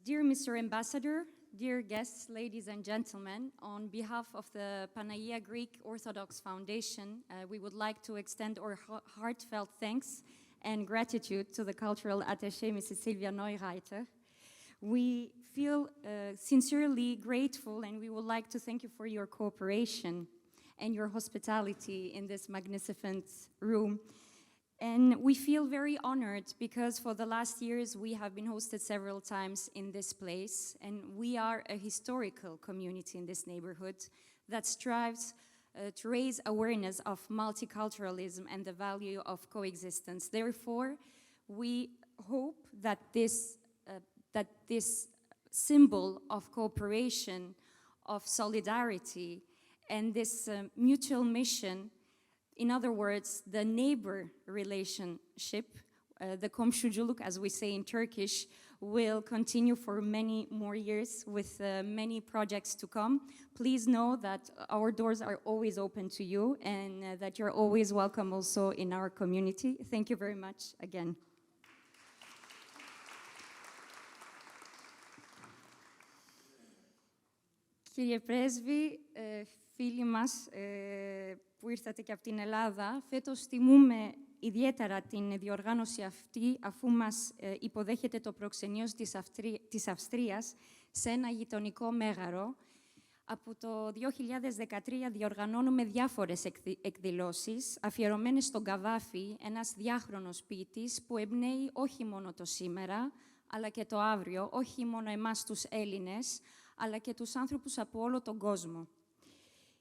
Dear Mr. Ambassador, dear guests, ladies and gentlemen, on behalf of the Panagia Greek Orthodox Foundation, we would like to extend our heartfelt thanks and gratitude to the cultural attaché, Mrs. Silvia Neureiter. We feel sincerely grateful, and we would like to thank you for your cooperation and your hospitality in this magnificent room. And we feel very honored because for the last years we have been hosted several times in this place, and we are a historical community in this neighborhood that strives to raise awareness of multiculturalism and the value of coexistence. Therefore, we hope that this symbol of cooperation, of solidarity, and this mutual mission, in other words, the neighbor relationship, the komşuculuk, as we say in Turkish, will continue for many more years with many projects to come. Please know that our doors are always open to you and that you're always welcome also in our community. Thank you very much again. Κύριε Πρέσβη, φίλοι μας που ήρθατε και από την Ελλάδα, φέτος τιμούμε ιδιαίτερα την διοργάνωση αυτή, αφού μας υποδέχεται το προξενείο της Αυστρίας σε ένα γειτονικό μέγαρο. Από το 2013 διοργανώνουμε διάφορες εκδηλώσεις αφιερωμένες στον Καβάφη, ένας διάχρονος ποιητής που εμπνέει όχι μόνο το σήμερα, αλλά και το αύριο, όχι μόνο εμάς τους Έλληνες, αλλά και τους άνθρωπους από όλο τον κόσμο.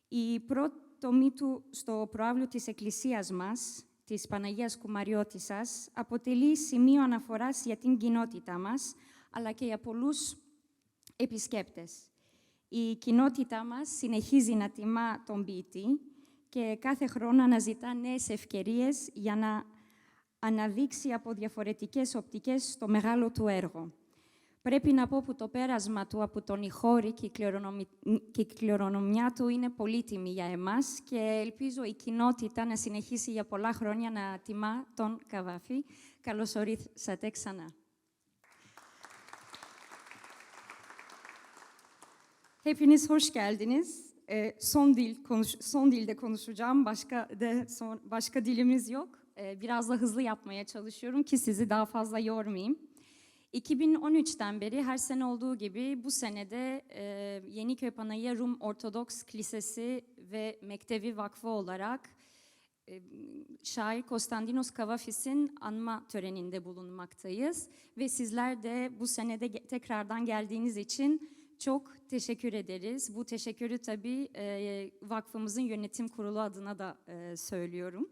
Η πρώτη τομή του στο προαύλιο της εκκλησίας μας, της Παναγίας Κουμαριώτισσας, αποτελεί σημείο αναφοράς για την κοινότητά μας, αλλά και για πολλούς επισκέπτες. Η κοινότητά μας συνεχίζει να τιμά τον ποιητή και κάθε χρόνο αναζητά νέες ευκαιρίες για να αναδείξει από διαφορετικές οπτικές το μεγάλο του έργο. Πρέπει να πω που το πέρασμα του από τον Ιχώρη και η κληρονομιά του είναι πολύτιμη για εμάς και ελπίζω η κοινότητα να συνεχίσει για πολλά χρόνια να τιμά τον Καβάφη. Καλώς ορίσατε ξανά. Hepiniz hoş geldiniz. Son dilde konuşacağım. Başka dilimiz yok. Biraz da hızlı yapmaya çalışıyorum ki sizi daha fazla yormayayım. 2013'ten beri her sene olduğu gibi bu senede Yeniköy Panagia Rum Ortodoks Kilisesi ve Mektebi Vakfı olarak şair Konstantinos Kavafis'in anma töreninde bulunmaktayız. Ve sizler de bu senede tekrardan geldiğiniz için çok teşekkür ederiz. Bu teşekkürü tabii vakfımızın yönetim kurulu adına da söylüyorum.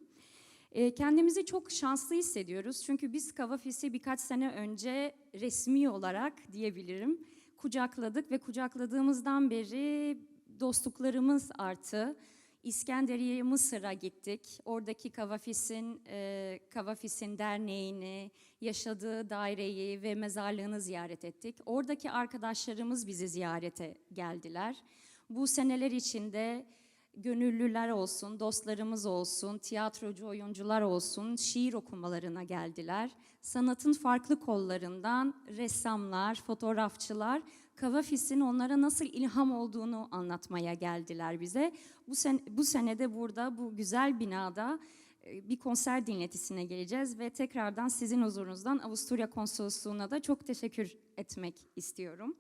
Kendimizi çok şanslı hissediyoruz. Çünkü biz Kavafis'i birkaç sene önce resmi olarak diyebilirim kucakladık ve kucakladığımızdan beri dostluklarımız arttı. İskenderiye, Mısır'a gittik. Oradaki Kavafis'in derneğini, yaşadığı daireyi ve mezarlığını ziyaret ettik. Oradaki arkadaşlarımız bizi ziyarete geldiler. Bu seneler içinde gönüllüler olsun, dostlarımız olsun, tiyatrocu oyuncular olsun, şiir okumalarına geldiler. Sanatın farklı kollarından ressamlar, fotoğrafçılar, Kavafis'in onlara nasıl ilham olduğunu anlatmaya geldiler bize. Bu sene de burada, bu güzel binada bir konser dinletisine geleceğiz ve tekrardan sizin huzurunuzdan Avusturya Konsolosluğu'na da çok teşekkür etmek istiyorum.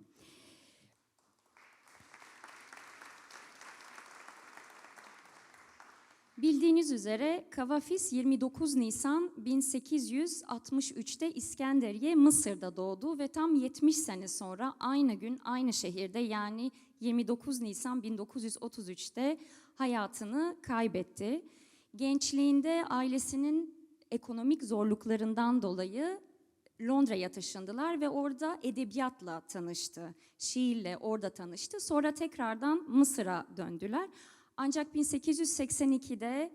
Bildiğiniz üzere Kavafis 29 Nisan 1863'te İskenderiye, Mısır'da doğdu ve tam 70 sene sonra aynı gün aynı şehirde, yani 29 Nisan 1933'te hayatını kaybetti. Gençliğinde ailesinin ekonomik zorluklarından dolayı Londra'ya taşındılar ve orada edebiyatla tanıştı, şiirle orada tanıştı. Sonra tekrardan Mısır'a döndüler. Ancak 1882'de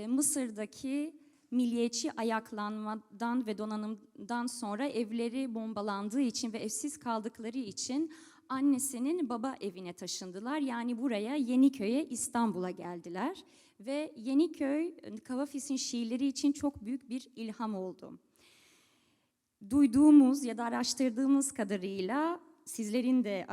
Mısır'daki milliyetçi ayaklanmadan ve donanımdan sonra evleri bombalandığı için ve evsiz kaldıkları için annesinin baba evine taşındılar. Yani buraya, Yeniköy'e, İstanbul'a geldiler. Ve Yeniköy, Kavafis'in şiirleri için çok büyük bir ilham oldu. duyduğumuz ya da araştırdığımız kadarıyla, sizlerin de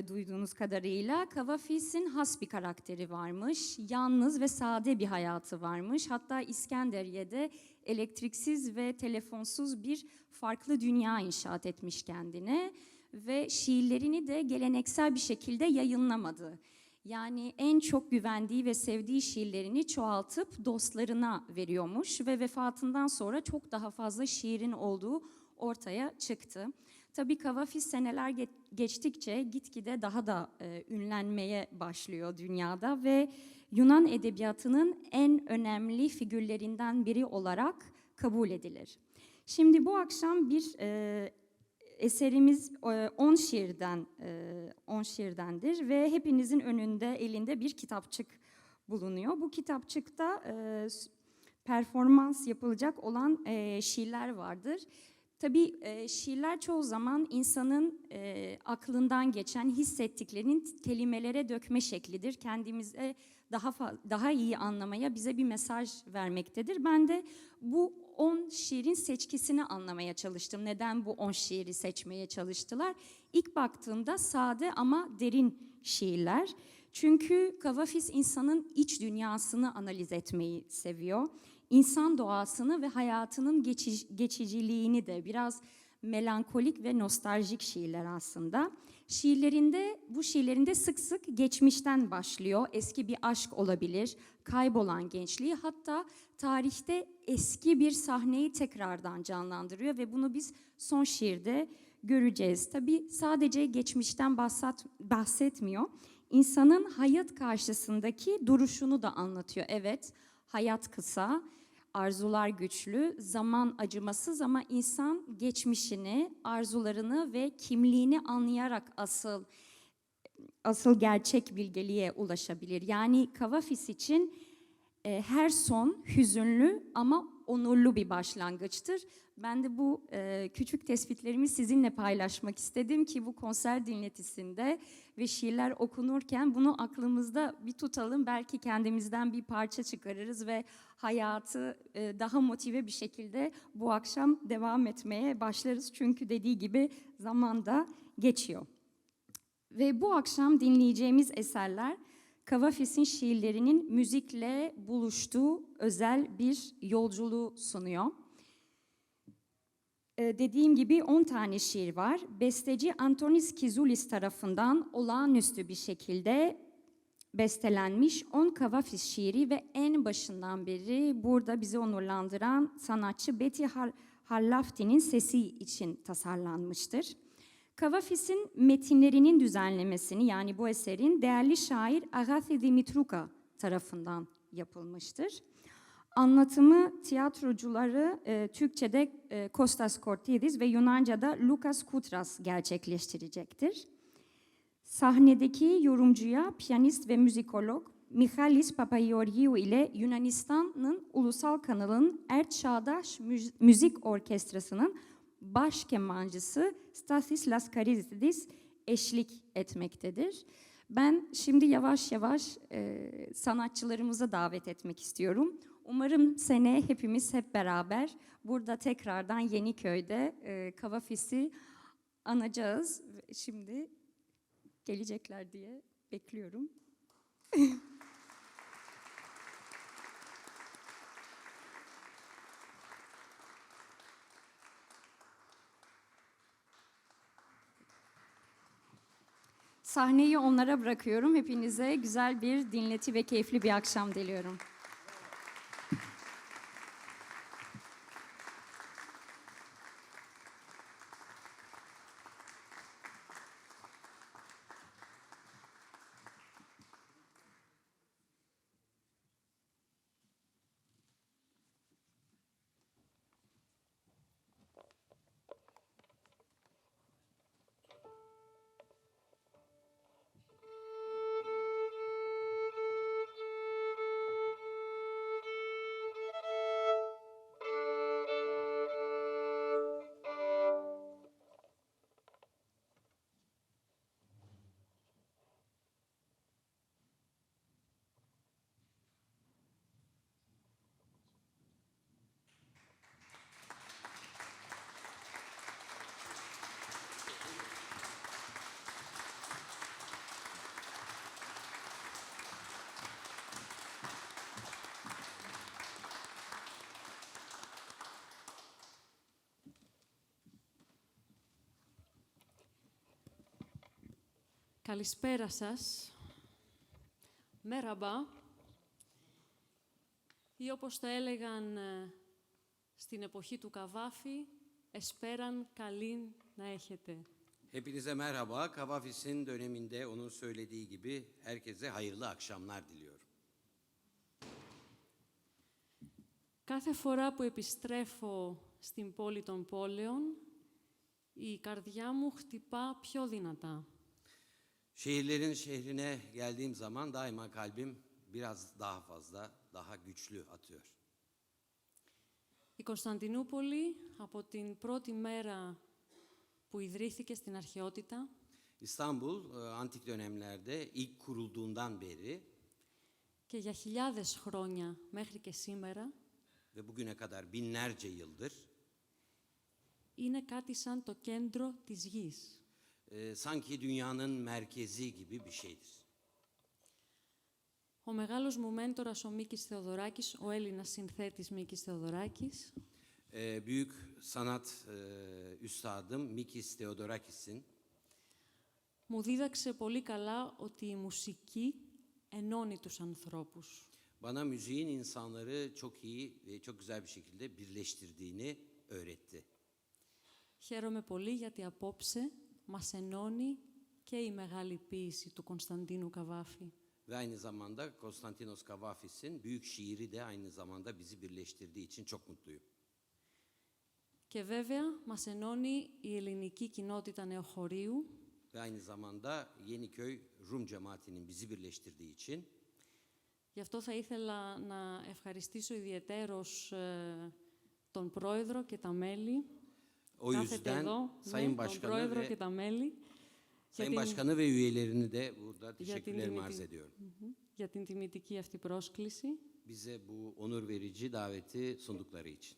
duyduğunuz kadarıyla Kavafis'in has bir karakteri varmış. Yalnız ve sade bir hayatı varmış. Hatta İskenderiye'de elektriksiz ve telefonsuz bir farklı dünya inşaat etmiş kendine. Ve şiirlerini de geleneksel bir şekilde yayınlamadı. Yani en çok güvendiği ve sevdiği şiirlerini çoğaltıp dostlarına veriyormuş ve vefatından sonra çok daha fazla şiirin olduğu ortaya çıktı. Tabii Kavafis seneler geçtikçe gitgide daha da ünlenmeye başlıyor dünyada ve Yunan edebiyatının en önemli figürlerinden biri olarak kabul edilir. Şimdi bu akşam bir eserimiz 10 şiirdendir ve hepinizin önünde, elinde bir kitapçık bulunuyor. Bu kitapçıkta performans yapılacak olan şiirler vardır. Tabii şiirler çoğu zaman insanın aklından geçen, hissettiklerinin kelimelere dökme şeklidir. Kendimize daha iyi anlamaya, bize bir mesaj vermektedir. Ben de bu 10 şiirin seçkisini anlamaya çalıştım. Neden bu 10 şiiri seçmeye çalıştılar? İlk baktığımda sade ama derin şiirler. Çünkü Kavafis insanın iç dünyasını analiz etmeyi seviyor. İnsan doğasını ve hayatının geçiciliğini de, biraz melankolik ve nostaljik şiirler aslında. Bu şiirlerinde sık sık geçmişten başlıyor. Eski bir aşk olabilir, kaybolan gençliği, hatta tarihte eski bir sahneyi tekrardan canlandırıyor ve bunu biz son şiirde göreceğiz. Tabii sadece geçmişten bahsetmiyor. İnsanın hayat karşısındaki duruşunu da anlatıyor. Evet, hayat kısa, arzular güçlü, zaman acımasız ama insan geçmişini, arzularını ve kimliğini anlayarak asıl gerçek bilgeliğe ulaşabilir. Yani Kavafis için her son hüzünlü ama onurlu bir başlangıçtır. Ben de bu küçük tespitlerimi sizinle paylaşmak istedim ki bu konser dinletisinde ve şiirler okunurken bunu aklımızda bir tutalım. Belki kendimizden bir parça çıkarırız ve hayatı daha motive bir şekilde bu akşam devam etmeye başlarız. Çünkü dediği gibi zaman da geçiyor. Ve bu akşam dinleyeceğimiz eserler Kavafis'in şiirlerinin müzikle buluştuğu özel bir yolculuğu sunuyor. Dediğim gibi 10 tane şiir var. Besteci Antonis Kizoulis tarafından olağanüstü bir şekilde bestelenmiş 10 Kavafis şiiri ve en başından beri burada bizi onurlandıran sanatçı Betty Harlafti'nin sesi için tasarlanmıştır. Kavafis'in metinlerinin düzenlemesini, yani bu eserin, değerli şair Agathi Dimitrouka tarafından yapılmıştır. Anlatımı tiyatrocuları Türkçe'de Kostas Kortidis ve Yunanca'da Lukas Koutras gerçekleştirecektir. Sahnedeki yorumcuya piyanist ve müzikolog Michalis Papageorgiou ile Yunanistan'ın ulusal kanalının Ert Çağdaş Müzik Orkestrası'nın baş kemancısı Stathis Laskaridis eşlik etmektedir. Ben şimdi yavaş yavaş sanatçılarımıza davet etmek istiyorum. Umarım seneye hepimiz hep beraber burada tekrardan Yeniköy'de Kavafis'i anacağız. Şimdi gelecekler diye bekliyorum. Sahneyi onlara bırakıyorum. Hepinize güzel bir dinleti ve keyifli bir akşam diliyorum. Καλησπέρα σας. Μέραμπα. Ή όπως το έλεγαν στην εποχή του Καβάφη, εσπέραν καλήν να έχετε. Hepinize merhaba. Kavafis'in döneminde onun söylediği gibi herkese hayırlı akşamlar diliyorum. Κάθε φορά που επιστρέφω στην πόλη των πόλεων, η καρδιά μου χτυπά πιο δυνατά. Şehirlerin şehrine geldiğim zaman daima kalbim biraz daha fazla, daha güçlü atıyor. Η Κωνσταντινούπολη, από την πρώτη μέρα που ιδρύθηκε στην αρχαιότητα, İstanbul, antik dönemlerde ilk kurulduğundan beri και για χιλιάδες χρόνια μέχρι και σήμερα, ve bugüne kadar binlerce yıldır είναι κάτι σαν το κέντρο της γης. Sanki dünyanın merkezi gibi bir şeydir. Ο μεγάλος μου μέντορας, ο Μίκης Θεοδωράκης, ο Έλληνας συνθέτης Μίκης Θεοδωράκης, Büyük sanat üstadım Mikis Theodorakis'in μου δίδαξε πολύ καλά ότι η μουσική ενώνει τους ανθρώπους. bana müziğin insanları çok iyi ve çok güzel bir şekilde birleştirdiğini öğretti. Χαίρομαι πολύ γιατί απόψε μας ενώνει και η μεγάλη ποίηση του Κωνσταντίνου Καβάφη. Ve aynı zamanda Konstantinos Kavafis'in büyük şiiri de aynı zamanda bizi birleştirdiği için çok mutluyum. Και βέβαια μας ενώνει η ελληνική κοινότητα νεοχωρίου, Ve aynı zamanda Yeniköy Rum cemaatinin bizi birleştirdiği için γι' αυτό θα ήθελα να ευχαριστήσω ιδιαιτέρως τον Πρόεδρο και τα μέλη. o Κάθεται yüzden εδώ, Sayın τον Başkanı Πρόεδρο ve και τα μέλη. Sayın Başkanı ve üyelerini de burada για την teşekkürlerimi arz ediyorum. για την τιμητική αυτή πρόσκληση. Bize bu onur verici daveti sundukları için.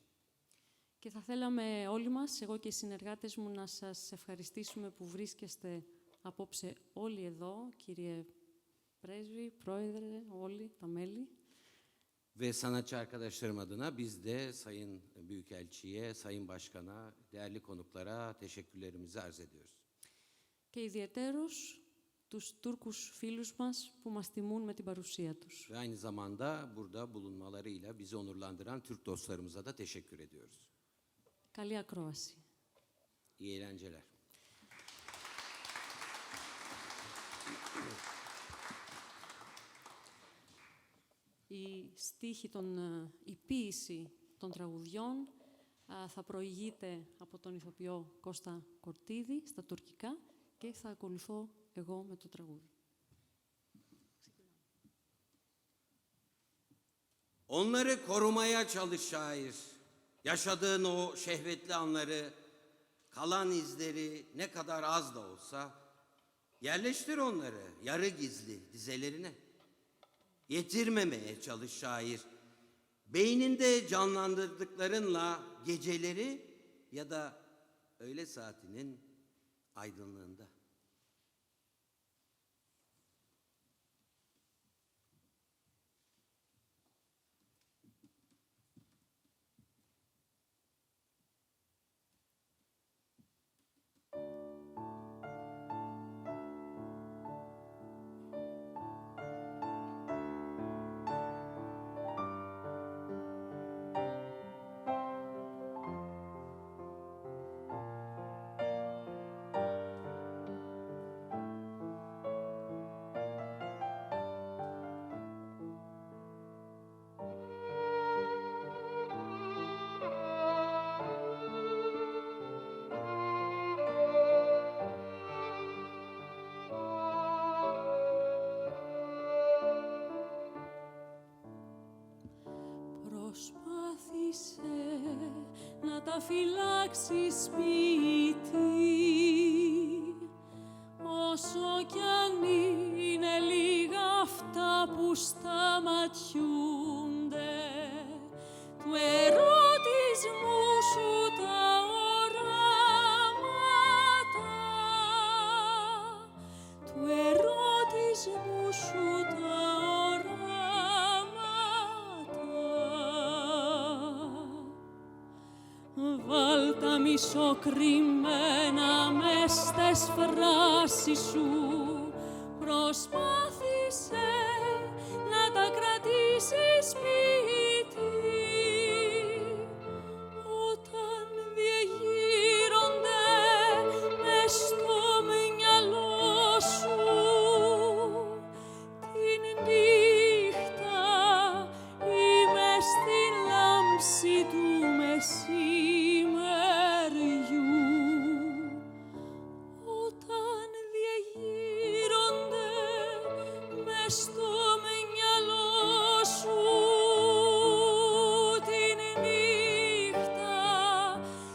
Και θα θέλαμε όλοι μας, εγώ και οι συνεργάτες μου, να σας ευχαριστήσουμε που βρίσκεστε απόψε όλοι εδώ, κύριε Πρέσβη, Πρόεδρε, όλοι τα μέλη. Ve sanatçı arkadaşlarım adına biz de Sayın Büyükelçi'ye, Sayın Başkan'a, değerli konuklara teşekkürlerimizi arz ediyoruz. Και ιδιαιτέρως τους Τούρκους φίλους μας που μας τιμούν με την παρουσία τους. Ve aynı zamanda burada bulunmalarıyla bizi onurlandıran Türk dostlarımıza da teşekkür ediyoruz. Καλή ακρόαση. İyi eğlenceler. Η στίχη η ποίηση των τραγουδιών θα προηγείται από τον ηθοποιό Κώστα Κορτίδη στα τουρκικά και θα ακολουθώ εγώ με το τραγούδι. Onları korumaya çalış şair. Yaşadığın o şehvetli anları, kalan izleri ne kadar az da olsa yerleştir onları yarı gizli dizelerine. Yetirmemeye çalış şair. Beyninde canlandırdıklarınla geceleri ya da öğle saatinin aydınlığında. Προσπάθησε να τα φυλάξει σπίτι, όσο κι αν είναι λίγα αυτά που σταματιούνται του ερωτισμού σου τα οράματα, του ερωτισμού σου τα βάλ' τα μισοκριμμένα μες στες φράσεις σου προσπάθησε να τα κρατήσει σπίτι. Όταν διεγείρονται μες στο μυαλό σου την νύχτα ή μες στη λάμψη του μεσημεριού. Όταν διεγείρονται μες στο μυαλό σου την νύχτα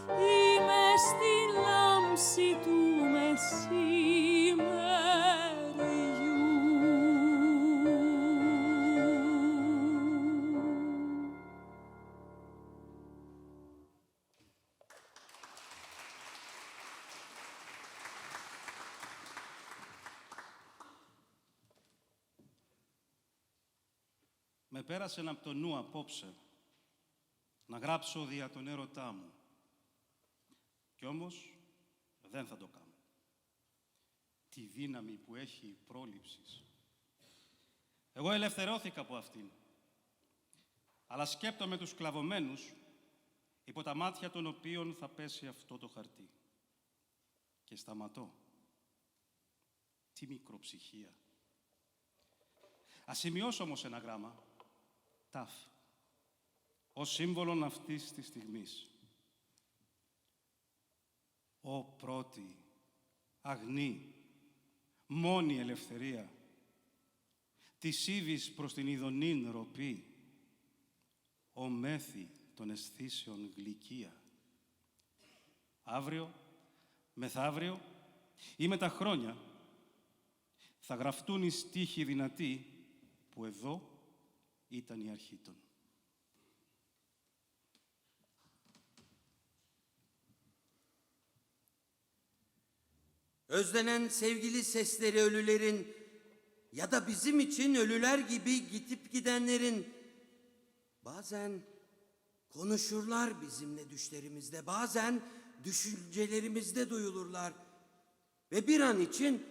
ή μες στη λάμψη του μεσημεριού. Με πέρασε από το νου απόψε να γράψω δια τον έρωτά μου. Κι όμως δεν θα το κάνω. Τη δύναμη που έχει η πρόληψης. Εγώ ελευθερώθηκα από αυτήν. Αλλά σκέπτομαι τους σκλαβωμένους υπό τα μάτια των οποίων θα πέσει αυτό το χαρτί. Και σταματώ. Τι μικροψυχία. Ας σημειώσω όμως ένα γράμμα. Ταφ. Ως σύμβολον αυτής της στιγμής. Ω πρώτη, αγνή, μόνη ελευθερία, της ύβης προς την ειδονήν ροπή, ο μέθη των αισθήσεων γλυκία. Αύριο, μεθαύριο ή με τα χρόνια θα γραφτούν οι στίχοι δυνατοί που εδώ ήταν η αρχή των. Özlenen sevgili sesleri ölülerin ya da bizim için ölüler gibi gitip gidenlerin bazen konuşurlar bizimle düşlerimizde, bazen düşüncelerimizde duyulurlar ve bir an için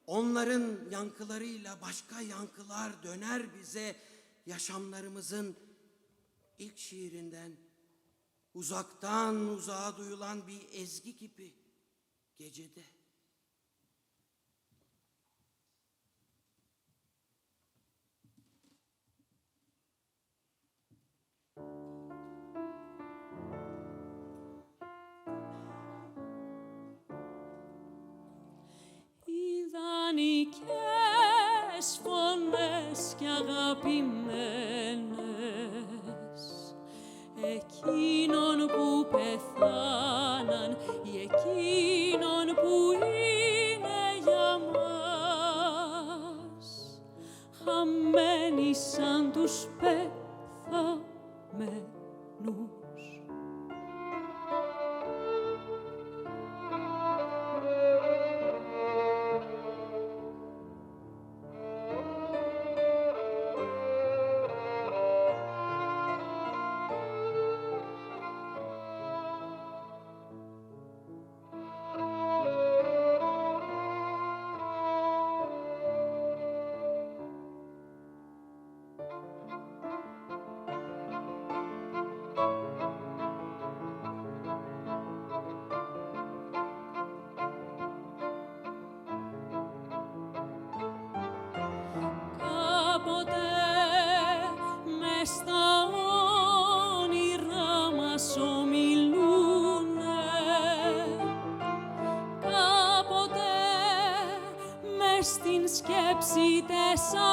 onların yankılarıyla başka yankılar döner bize yaşamlarımızın ilk şiirinden uzaktan uzağa duyulan bir ezgi gibi gecede. Ιδανικές φωνές κι αγαπημένες εκείνων που πεθάναν ή εκείνων που είναι για μας, χαμένοι σαν τους πεθαμένους.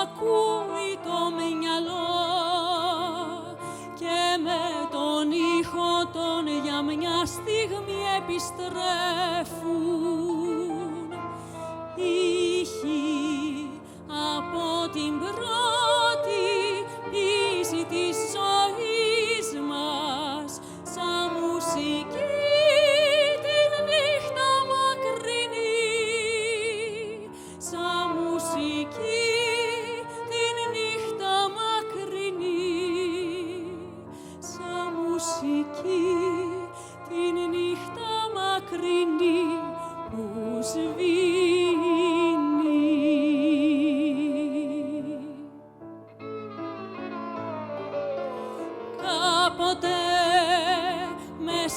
Ακούει το μυαλό και με τον ήχο τον για μια στιγμή επιστρέφουν ήχοι από την πρώτη πίση της ζωής μας σαν μουσική την νύχτα μακρινή, σαν μουσική την νύχτα μακρινή που σβήνει.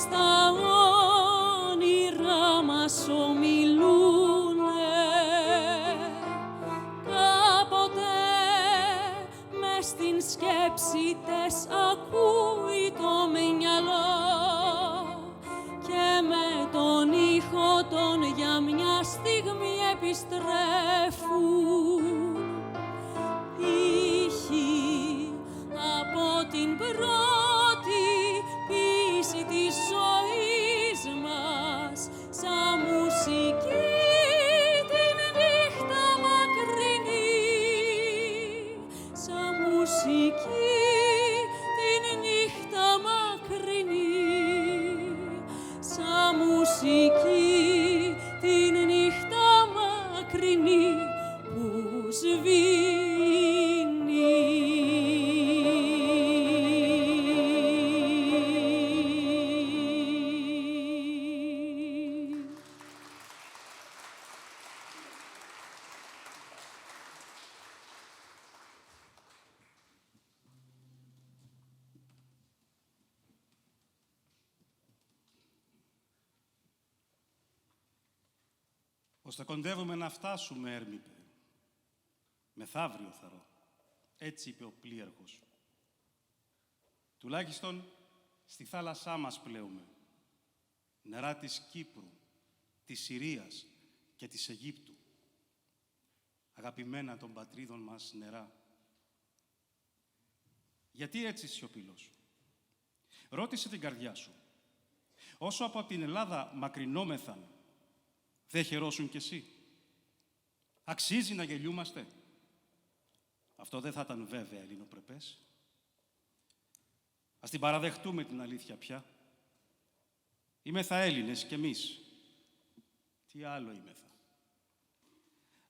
στα όνειρά μας ομιλούνε. Κάποτε μες στην σκέψη τες ακούει το μυαλό και με τον ήχο των για μια στιγμή επιστρέφουν. Ήχοι από την πρώτη ποίηση της ζωής μας, σαν μουσική την νύχτα μακρινή, σαν μουσική την νύχτα μακρινή, σαν μουσική την νύχτα μακρινή που σβήνει. Ώστε κοντεύουμε να φτάσουμε, Έρμηπε. Μεθαύριο θαρώ. Έτσι είπε ο πλοίαρχος. Τουλάχιστον στη θάλασσά μας πλέουμε. Νερά της Κύπρου, της Συρίας και της Αιγύπτου. Αγαπημένα των πατρίδων μας νερά. Γιατί έτσι σιωπηλός? Ρώτησε την καρδιά σου. Όσο από την Ελλάδα μακρινόμεθαν, δεν χαιρόσουν κι εσύ? Αξίζει να γελιούμαστε? Αυτό δεν θα ήταν βέβαια ελληνοπρεπές. Ας την παραδεχτούμε την αλήθεια πια. Είμεθα Έλληνες κι εμείς. Τι άλλο είμεθα?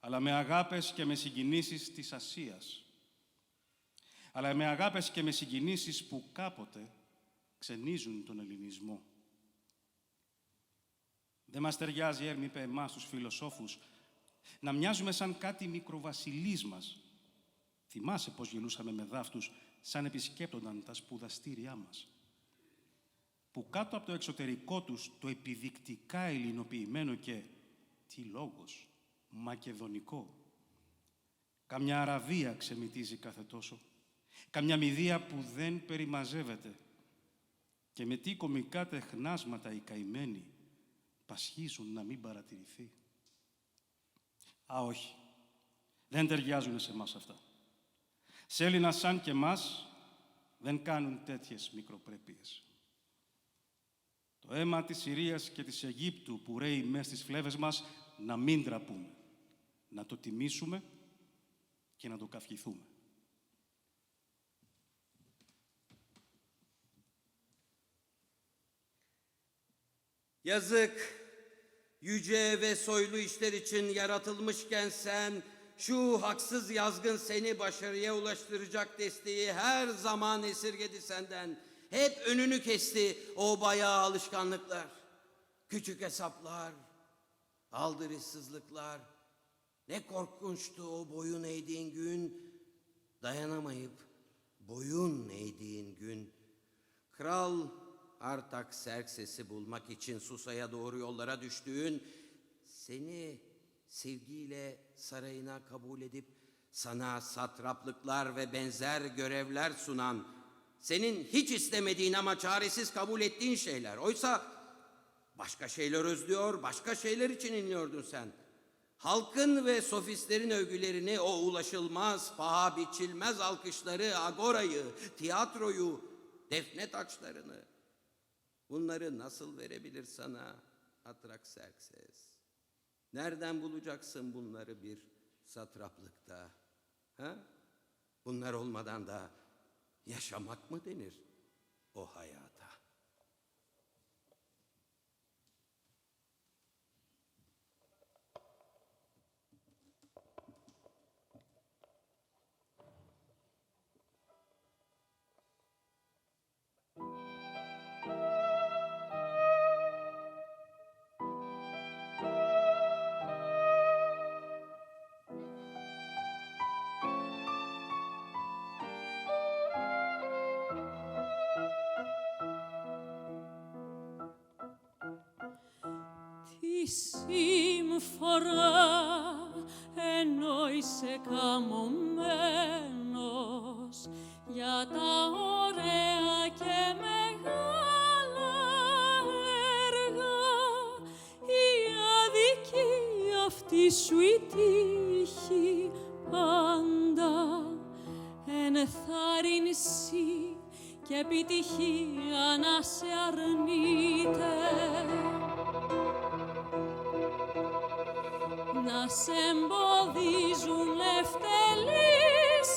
Αλλά με αγάπες και με συγκινήσεις της Ασίας. Αλλά με αγάπες και με συγκινήσεις που κάποτε ξενίζουν τον ελληνισμό. Δεν μας ταιριάζει, Έρμηπε, εμάς τους φιλοσόφους, να μοιάζουμε σαν κάτι μικροβασιλείς μας. Θυμάσαι πως γελούσαμε με δάφτους σαν επισκέπτονταν τα σπουδαστήριά μας. Που κάτω από το εξωτερικό τους, το επιδεικτικά ελληνοποιημένο και, τι λόγος, μακεδονικό. Καμιά Αραβία ξεμυτίζει κάθε τόσο. Καμιά Μηδία που δεν περιμαζεύεται. Και με τι κομικά τεχνάσματα οι καημένοι πασχίζουν να μην παρατηρηθεί. Α, όχι. Δεν ταιριάζουν σε εμάς αυτά. Σε Έλληνα σαν και εμάς δεν κάνουν τέτοιες μικροπρέπειες. Το αίμα της Συρίας και της Αιγύπτου που ρέει μες στις φλέβες μας να μην τραπούμε. Να το τιμήσουμε και να το καυχηθούμε. Yazık, yüce ve soylu işler için yaratılmışken sen, şu haksız yazgın seni başarıya ulaştıracak desteği her zaman esirgedi senden. Hep önünü kesti o bayağı alışkanlıklar. Küçük hesaplar, aldırışsızlıklar. Ne korkunçtu o boyun eğdiğin gün, dayanamayıp boyun eğdiğin gün. Kral Artaxerxes'i bulmak için Susa'ya doğru yollara düştüğün, seni sevgiyle sarayına kabul edip sana satraplıklar ve benzer görevler sunan, senin hiç istemediğin ama çaresiz kabul ettiğin şeyler. Oysa başka şeyler özlüyor, başka şeyler için inliyordun sen. Halkın ve sofistlerin övgülerini, o ulaşılmaz, paha biçilmez alkışları, agorayı, tiyatroyu, defne taçlarını. Bunları nasıl verebilir sana Artaxerxes? Nereden bulacaksın bunları bir satraplıkta? Ha? Bunlar olmadan da yaşamak mı denir o hayata? τη σύμφορα, ενώ είσαι καμωμένος για τα ωραία και μεγάλα έργα. Η αδικία αυτή σου η τύχη πάντα ενθάρρυνση και επιτυχία να σε αρνείται. Να σε εμποδίζουν ευτελείς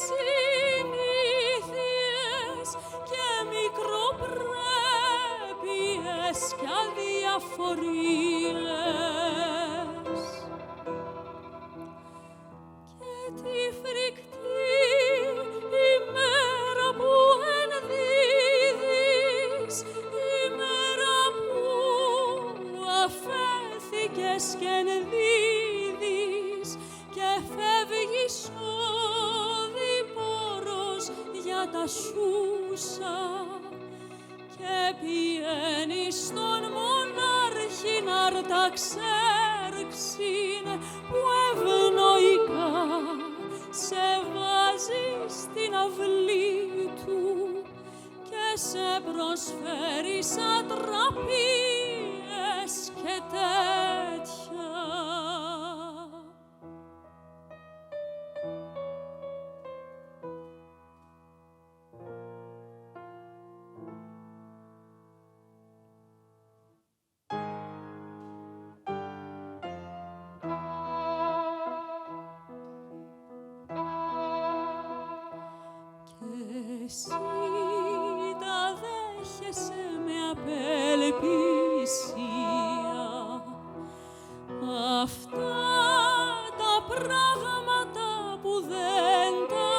συνήθειες και μικροπρέπειες και αδιαφορίες. Και τη φρικτή ημέρα που ενδίδεις, ημέρα που αφέθηκες και ενδίδεις και φεύγεις οδηπόρος για τα Σούσα και πηγαίνεις στον μονάρχη να αρταξέρξην που ευνοϊκά σε βάζει στην αυλή του και σε προσφέρει σατραπίες και τέτοια. Εσύ τα δέχεσαι με απελπισία αυτά τα πράγματα που δεν τα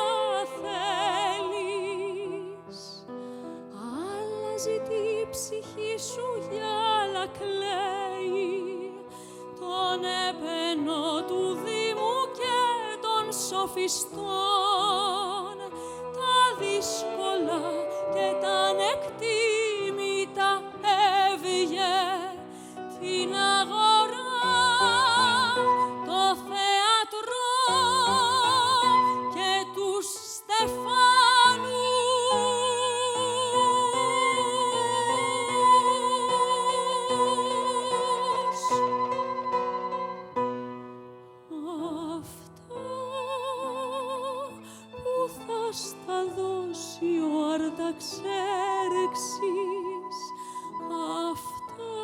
θέλεις. Αλλάζει η ψυχή σου για άλλα κλαίει τον έπαινο του Δήμου και των σοφιστών, τα δύσκολα και τα ανεκτήμητα έβγε την αγορά, το θέατρο και τους Στεφάνους. Αυτά που θα στα δώσει ο Αρταξέρξης, αυτά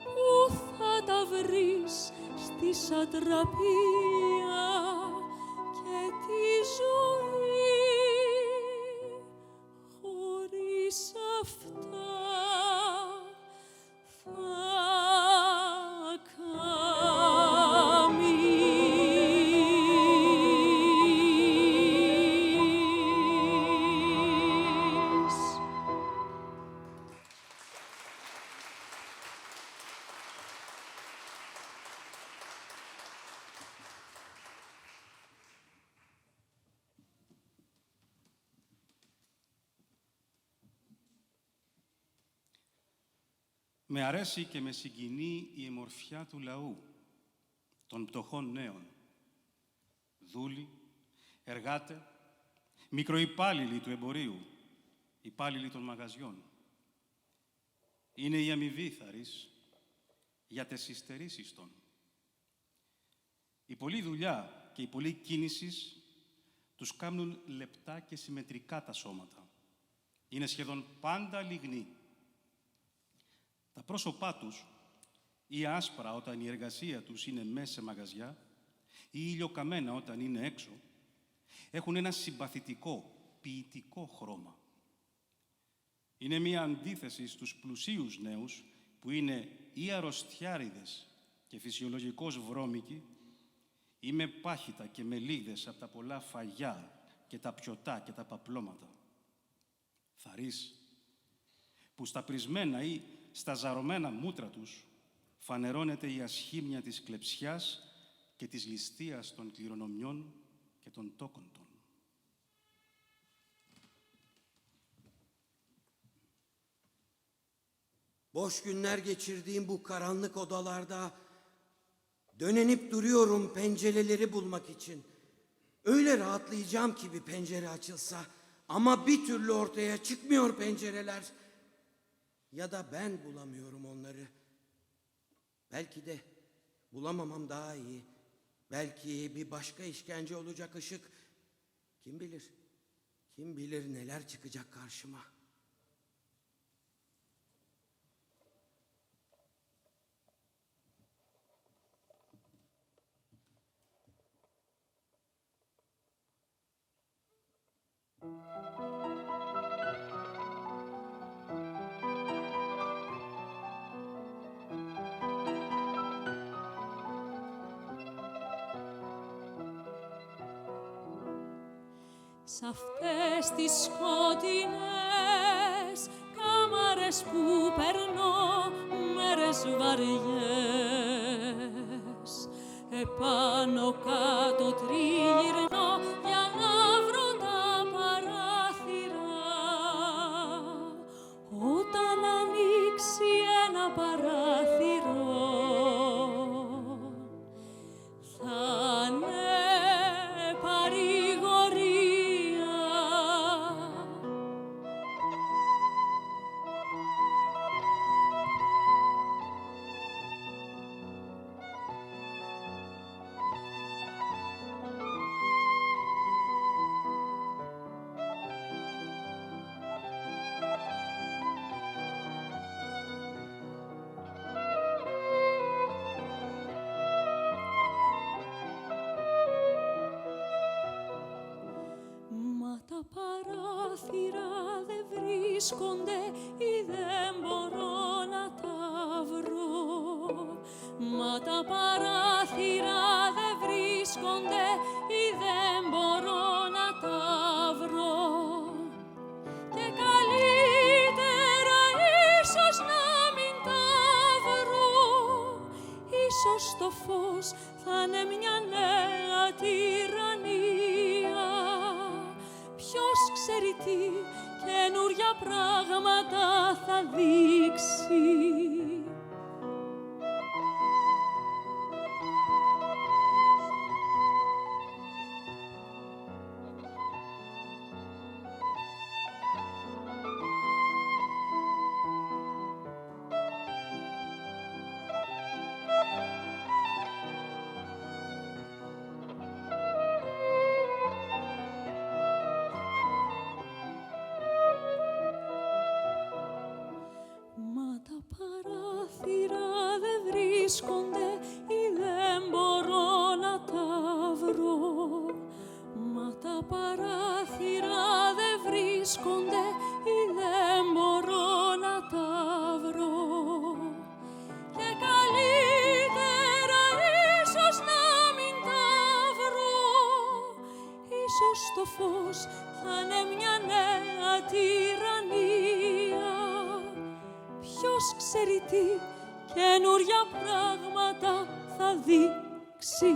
που θα τα βρεις στη σατραπία και τη ζωή χωρίς αυτά θα καμείς. Με αρέσει και με συγκινεί η εμορφιά του λαού, των πτωχών νέων. Δούλοι, εργάτε, μικροϊπάλληλοι του εμπορίου, υπάλληλοι των μαγαζιών. Είναι η αμοιβή θαρής για τες υστερήσεις των. Η πολλή δουλειά και η πολλή κίνησης τους κάνουν λεπτά και συμμετρικά τα σώματα. Είναι σχεδόν πάντα λιγνοί. Τα πρόσωπά τους, ή άσπρα όταν η εργασία τους είναι μέσα σε μαγαζιά, ή ηλιοκαμένα όταν είναι έξω, έχουν ένα συμπαθητικό, ποιητικό χρώμα. Είναι μία αντίθεση στους πλουσίους νέους, που είναι ή αρρωστιάριδες και φυσιολογικώς βρώμικοι, ή με πάχυτα και με λίγδες από τα πολλά φαγιά και τα πιωτά και τα παπλώματα. Θαρείς, που στα πρισμένα ή στα ζαρωμένα μούτρα τους φανερώνεται η ασχήμια της κλεψιάς και της ληστείας των κληρονομιών και των τόκων των. Boş günler geçirdiğim bu karanlık odalarda dönenip duruyorum pencereleri bulmak için. Öyle rahatlayacağım ki bir pencere açılsa, ama bir türlü ortaya çıkmıyor pencereler. Ya da ben bulamıyorum onları. Belki de bulamamam daha iyi. Belki bir başka işkence olacak ışık. Kim bilir? Kim bilir neler çıkacak karşıma. Σ' αυτές τις σκοτεινές κάμαρες που περνώ μέρες βαριές, επάνω κάτω τριγυρνώ για να βρω τα παράθυρα. Όταν ανοίξει ένα παράθυρο θα είναι παρηγορία. Μα τα παράθυρα δεν βρίσκονται ή δεν μπορώ να τα βρω. Μα τα παράθυρα δεν βρίσκονται ή δεν μπορώ να τα βρω. Και καλύτερα ίσως να μην τα βρω. Ίσως το φως θα είναι μια νέα τυραννία. Ποιος ξέρει τι καινούρια πράγματα θα δείξει. Μα τα παράθυρα δεν βρίσκονται ή δεν μπορώ να τα βρω. Μα τα παράθυρα δεν βρίσκονται ή δεν μπορώ να τα βρω. Και καλύτερα ίσως να μην τα βρω. Ίσως το φως θα είναι μια νέα τυραννία. Ποιος ξέρει τι καινούρια πράγματα θα δείξει.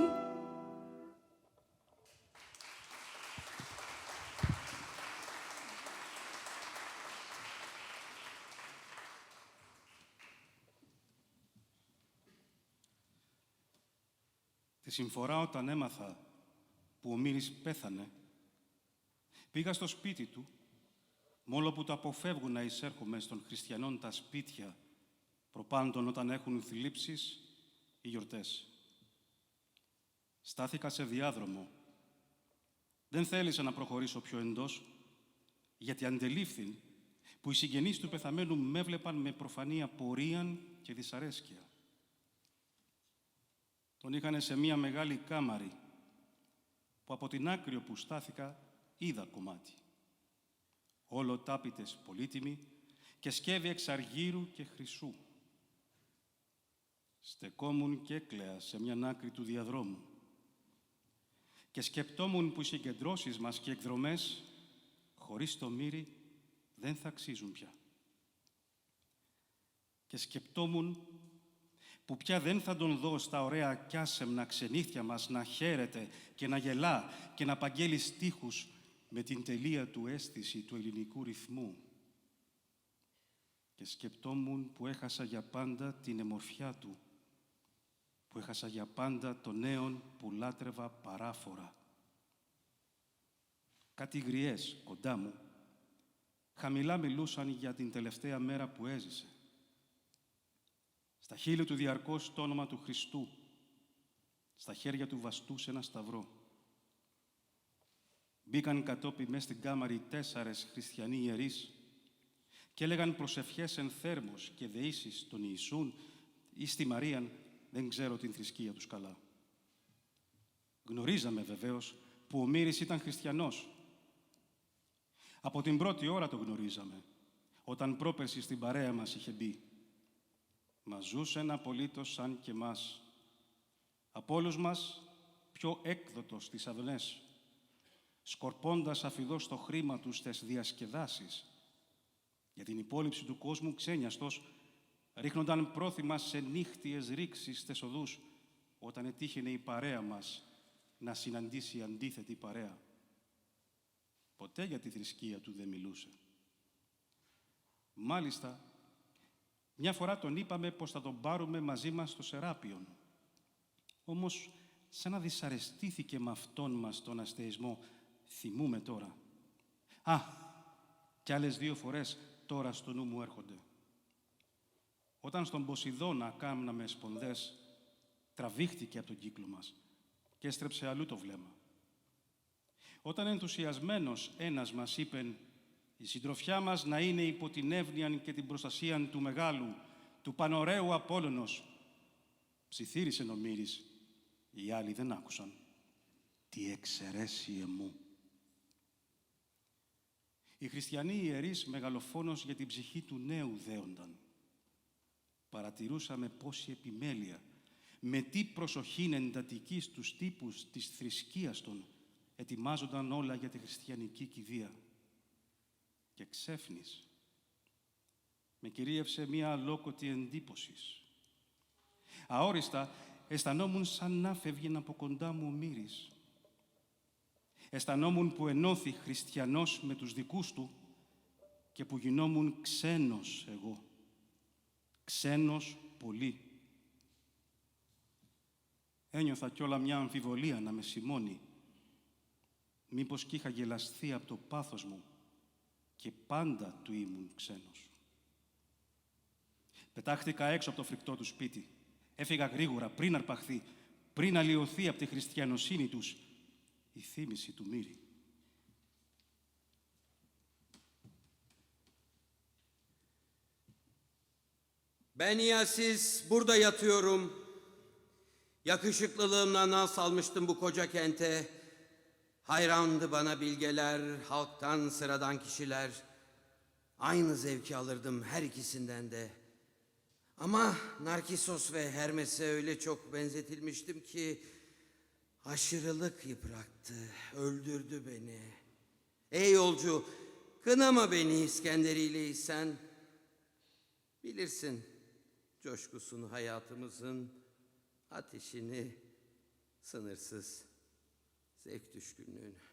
Τη συμφορά όταν έμαθα που ο Μύρης πέθανε, πήγα στο σπίτι του, μόλο που το αποφεύγουν να εισέρχομαι στον χριστιανών τα σπίτια, προπάντων όταν έχουν θλίψεις ή γιορτές. Στάθηκα σε διάδρομο. Δεν θέλησα να προχωρήσω πιο εντός, γιατί αντελήφθην που οι συγγενείς του πεθαμένου με έβλεπαν με προφανή απορία και δυσαρέσκεια. Τον είχανε σε μία μεγάλη κάμαρη, που από την άκρη όπου στάθηκα είδα κομμάτι. Όλο τάπητες πολύτιμοι και σκεύη εξ αργύρου και χρυσού. Στεκόμουν και έκλαια σε μια άκρη του διαδρόμου και σκεπτόμουν που οι συγκεντρώσεις μας και εκδρομές χωρίς το Μύρη δεν θα αξίζουν πια. Και σκεπτόμουν που πια δεν θα τον δω στα ωραία κι άσεμνα ξενύχια μας να χαίρεται και να γελά και να απαγγέλει στίχους με την τελεία του αίσθηση του ελληνικού ρυθμού. και σκεπτόμουν που έχασα για πάντα την εμορφιά του, που έχασα για πάντα τον νέον που λάτρευα παράφορα. Κάτι γριές κοντά μου, χαμηλά μιλούσαν για την τελευταία μέρα που έζησε. Στα χείλη του διαρκώς το όνομα του Χριστού, στα χέρια του βαστούσε ένα σταυρό. Μπήκαν κατόπι μες στην κάμαρη 4 χριστιανοί ιερείς και έλεγαν προσευχές εν θέρμος και δεήσεις στον Ιησούν ή στη Μαρίαν, δεν ξέρω την θρησκεία τους καλά. Γνωρίζαμε βεβαίως που ο Μύρης ήταν χριστιανός. Από την πρώτη ώρα το γνωρίζαμε, όταν πρόπερση στην παρέα μας είχε μπει. Μα ζούσεν απολύτως σαν και μας. Από όλους μας πιο έκδοτος στις αδονές, σκορπώντας αφιδώς το χρήμα του στις διασκεδάσεις. Για την υπόλοιψη του κόσμου ξένιαστος, ρίχνονταν πρόθυμα σε νύχτιες ρήξεις στις οδούς, όταν ετύχαινε η παρέα μας να συναντήσει αντίθετη παρέα. Ποτέ για τη θρησκεία του δεν μιλούσε. Μάλιστα, μια φορά τον είπαμε πως θα τον πάρουμε μαζί μας στο Σεράπιον. Όμως, σαν να δυσαρεστήθηκε με αυτόν μας τον αστεϊσμό, θυμούμε τώρα. Κι άλλες 2 φορές τώρα στο νου μου έρχονται. Όταν στον Ποσειδώνα κάμναμε σπονδές, τραβήχτηκε από τον κύκλο μας και έστρεψε αλλού το βλέμμα. Όταν ενθουσιασμένος ένας μας είπεν «Η συντροφιά μας να είναι υπό την εύνοια και την προστασία του μεγάλου, του πανωραίου Απόλλωνος», ψιθύρισε ο Μύρης. Οι άλλοι δεν άκουσαν. «Τι εξαιρέσιε μου». Οι χριστιανοί ιερείς μεγαλοφόνος για την ψυχή του νέου δέονταν. Παρατηρούσαμε πόση επιμέλεια, με τι προσοχήν εντατική στους τύπους της θρησκείας των, ετοιμάζονταν όλα για τη χριστιανική κηδεία. Και ξέφνης με κυρίευσε μία αλόκοτη εντύπωση. Αόριστα αισθανόμουν σαν να φεύγει από κοντά μου ο Μύρης. Αισθανόμουν που ενώθη χριστιανός με τους δικούς του και που γινόμουν ξένος εγώ. Ξένος πολύ. Ένιωθα κιόλα μια αμφιβολία να με σημώνει. Μήπως κι είχα γελαστεί από το πάθος μου και πάντα του ήμουν ξένος. Πετάχτηκα έξω από το φρικτό του σπίτι. Έφυγα γρήγορα πριν αρπαχθεί, πριν αλλοιωθεί από τη χριστιανοσύνη τους η θύμηση του Μύρη. Ben Yasis burada yatıyorum. Yakışıklılığımla nas salmıştım bu koca kente. Hayrandı bana bilgeler, halktan sıradan kişiler. Aynı zevki alırdım her ikisinden de. Ama Narkisos ve Hermes'e öyle çok benzetilmiştim ki aşırılık yıprattı, öldürdü beni. Ey yolcu, kınama beni İskenderiyliysen. Bilirsin coşkusunu hayatımızın, ateşini, sınırsız zevk düşkünlüğünü.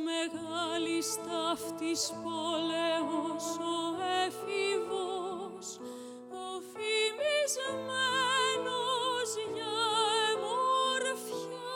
Μεγάλης ταύτης πόλεως ο έφηβος, ο φημισμένος για εμορφιά.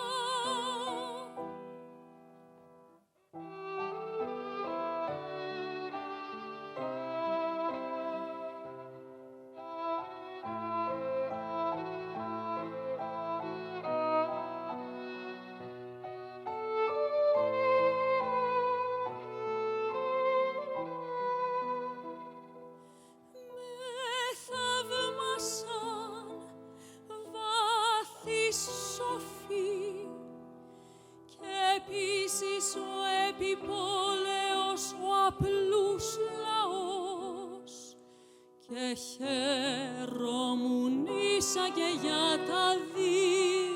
επίσης ο επιπόλεος ο απλούς λαός και χαίρομουν ίσα και για τα δύο.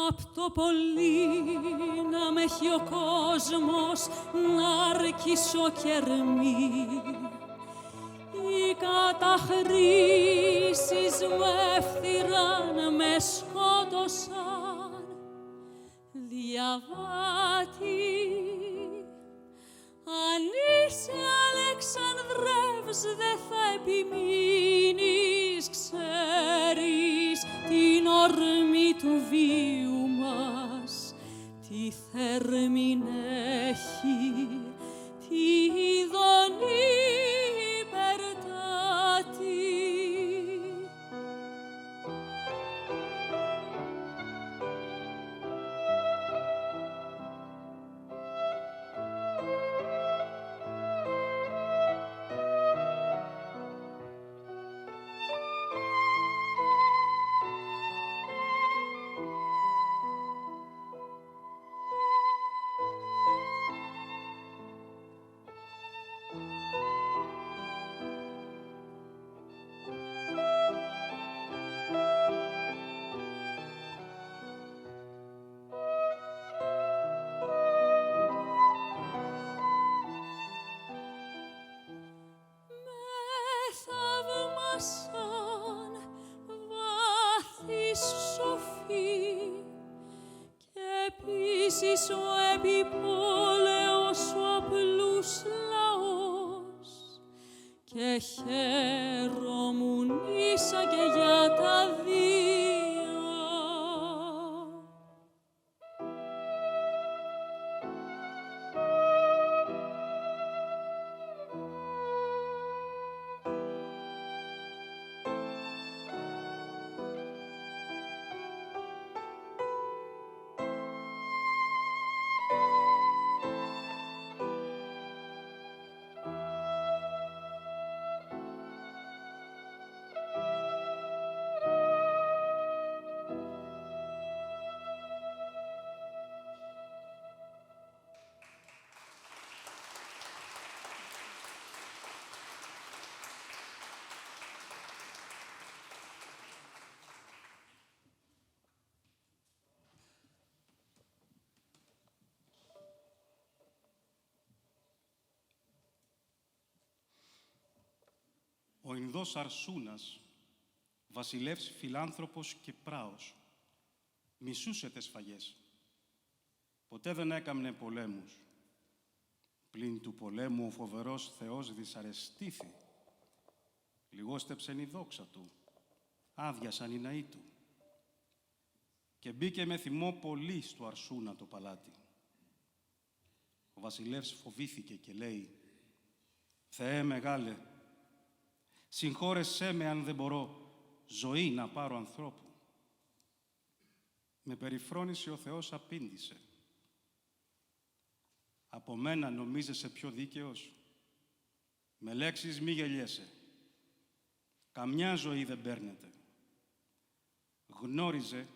Απ' το πολύ να με έχει ο κόσμος να αρκισώ κερμή. Οι καταχρήσεις με έφθυραν, με σκότωσαν. Διαβάτη, αν είσαι Αλεξανδρεύς δεν θα επιμείνεις, ξέρεις την ορμή του βίου μας, τι θέρμην έχει, τι ειδονή υπερτάτη. Επίσης ο επιπόλεος ο απλούς λαός και χαίρομουν ίσα και για τα δύο. Ο Ινδός Αρσούνας, βασιλεύς φιλάνθρωπος και πράος, μισούσε τες σφαγές. Ποτέ δεν έκαμνε πολέμους. Πλην του πολέμου ο φοβερός Θεός δυσαρεστήθη. Λιγόστεψεν η δόξα του, άδειασαν οι ναοί του. Και μπήκε με θυμό πολύ στο Αρσούνα το παλάτι. Ο βασιλεύς φοβήθηκε και λέει «Θεέ μεγάλε, συγχώρεσέ με αν δεν μπορώ ζωή να πάρω ανθρώπου». Με περιφρόνηση ο Θεός απήντησε «Από μένα νομίζεσαι πιο δίκαιος? Με λέξεις μη γελιέσαι. Καμιά ζωή δεν παίρνεται». Γνώριζε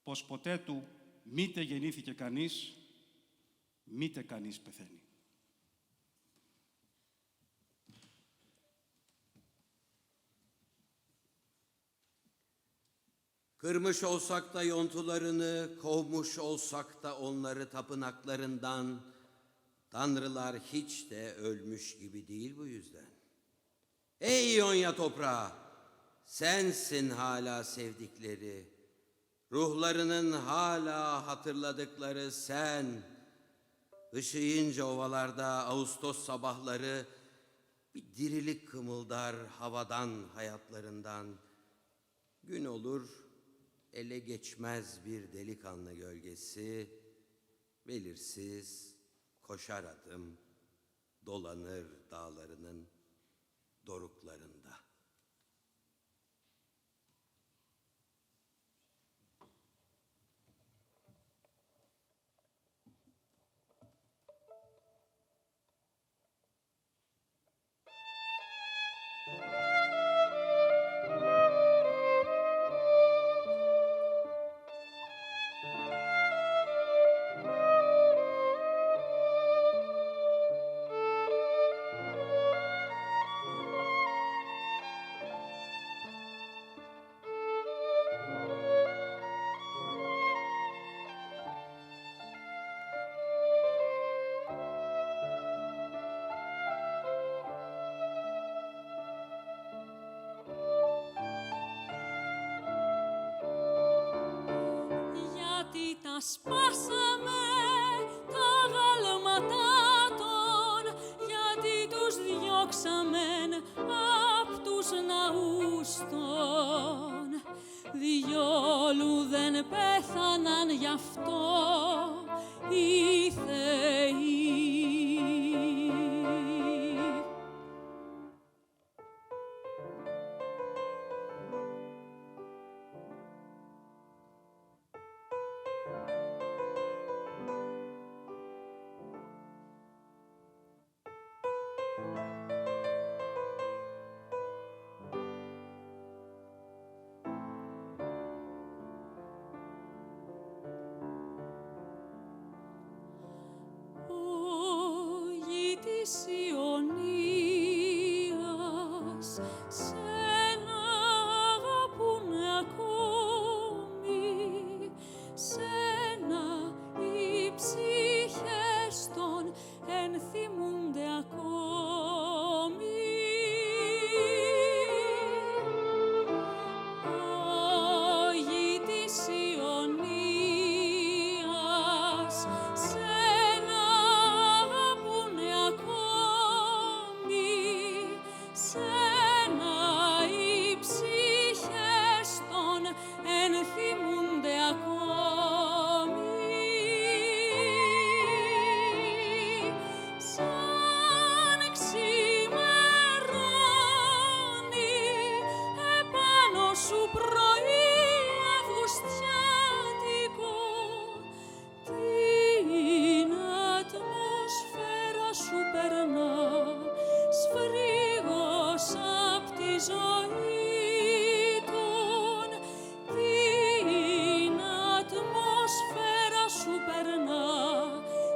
πως ποτέ του μήτε γεννήθηκε κανείς, μήτε κανείς πεθαίνει. Kırmış olsak da yontularını, kovmuş olsak da onları tapınaklarından, tanrılar hiç de ölmüş gibi değil bu yüzden. Ey Yonya toprağı, sensin hala sevdikleri, ruhlarının hala hatırladıkları sen, ışıyınca ovalarda Ağustos sabahları, bir dirilik kımıldar havadan hayatlarından, gün olur, ele geçmez bir delikanlı gölgesi, belirsiz, koşar adım, dolanır dağlarının doruklarında. Τα σπάσαμε τα γάλματά των, γιατί τους διώξαμεν απ' τους ναούς των. Διόλου δεν πέθαναν γι' αυτό οι θεοί. Ιωνίας σένα αγαπούνε ακόμη, σένα οι ψυχές των ενθυμούνται ακόμη. Ο γη της Ιωνίας σένα αγαπούνε ακόμη, σένα οι ψυχές των ενθυμούνται ακόμη. Σαν ξημερώνει επάνω σου πρωί αυγουστιάτικο, την ατμόσφαιρα σου περνά σφρίγος απ' τη ζωή των. Την ατμόσφαιρα σου περνά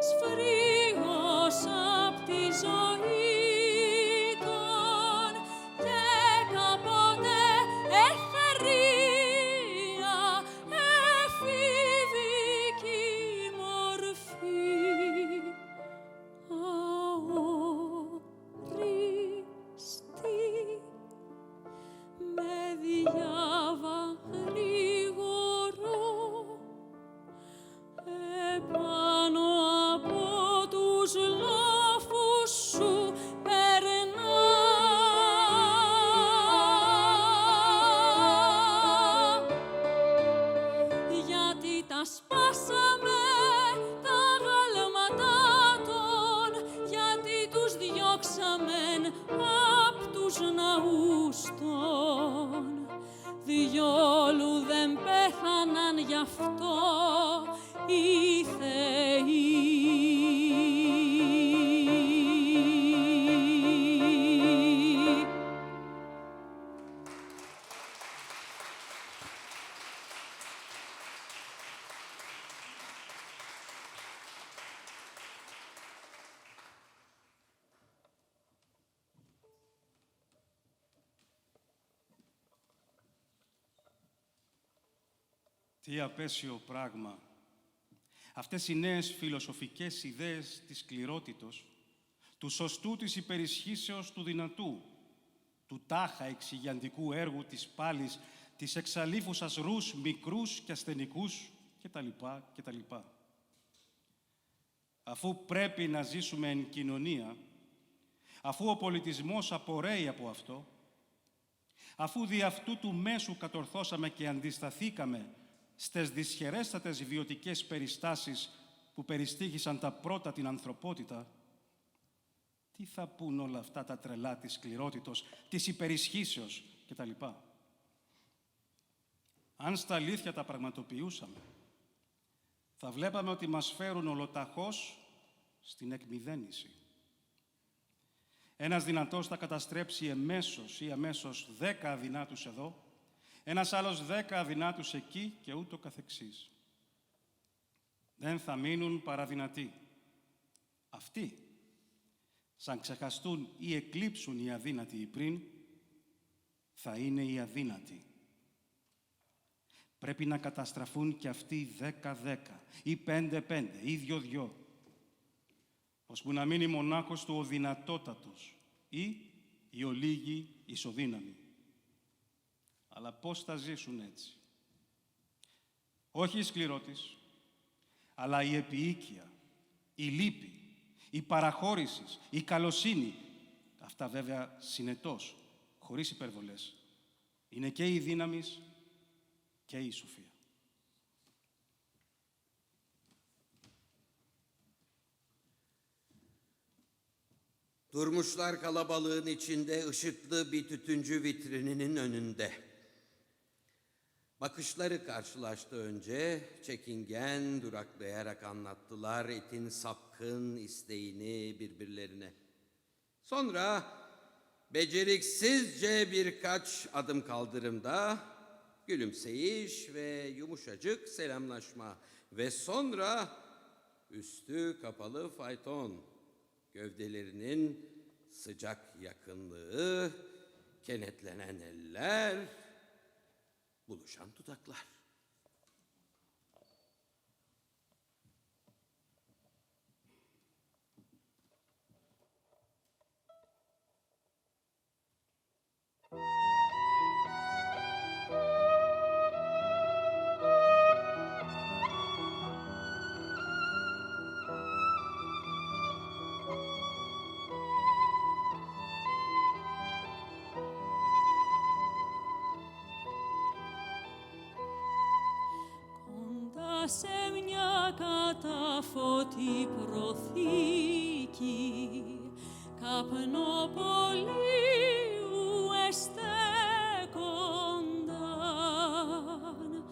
σφρίγος απ' τη ζωή των. Και κάποτε εθερία εφηβική μορφή αόριστη με διάβα γρήγορο επάνω από τους λόφους σου περνά. Γιατί τα σπάσαμε τα γάλματά των, γιατί τους διώξαμεν απ' τους ναούς των. Διόλου δεν πέθαναν γι' αυτό οι θεοί. Τι απέσιο πράγμα. Αυτές οι νέες φιλοσοφικές ιδέες της σκληρότητος, του σωστού της υπερισχύσεως του δυνατού, του τάχα εξηγιαντικού έργου της πάλης, της εξαλείφουσας ρούς μικρούς και ασθενικούς κτλ. Αφού πρέπει να ζήσουμε εν κοινωνία, αφού ο πολιτισμός απορρέει από αυτό, αφού δι' αυτού του μέσου κατορθώσαμε και αντισταθήκαμε στις δυσχερέστατες βιωτικές περιστάσεις που περιστύχησαν τα πρώτα την ανθρωπότητα, τι θα πούν όλα αυτά τα τρελά της σκληρότητος, της υπερισχύσεως κτλ. Αν στα αλήθεια τα πραγματοποιούσαμε, θα βλέπαμε ότι μας φέρουν ολοταχώς στην εκμηδένιση. Ένας δυνατός θα καταστρέψει εμέσως ή αμέσως 10 αδυνάτους εδώ, ένας άλλος 10 αδυνάτους εκεί και ούτω καθεξής. Δεν θα μείνουν παραδυνατοί. Αυτοί, σαν ξεχαστούν ή εκλείψουν οι αδύνατοι ή πριν, θα είναι οι αδύνατοι. Πρέπει να καταστραφούν κι αυτοί 10-10 ή 5-5 ή 2-2, ώσπου να μείνει μονάχος του ο δυνατότατος ή οι ολίγοι ισοδύναμοι. Αλλά πώς θα ζήσουν έτσι? Όχι η σκληρότης, αλλά η επιοίκεια, η λύπη, η παραχώρηση, η καλοσύνη, αυτά βέβαια συνετός, χωρίς υπερβολές, είναι και η δύναμη και η σοφία. Durmuşlar kalabalığın içinde ışıklı bir tütüncü vitrininin önünde. Bakışları karşılaştı önce, çekingen duraklayarak anlattılar etin sapkın isteğini birbirlerine. Sonra beceriksizce birkaç adım kaldırımda gülümseyiş ve yumuşacık selamlaşma ve sonra üstü kapalı fayton, gövdelerinin sıcak yakınlığı, kenetlenen eller, buluşan dudaklar. Σε μια καταφώτη προθήκη καπνοπολίου εστέκονταν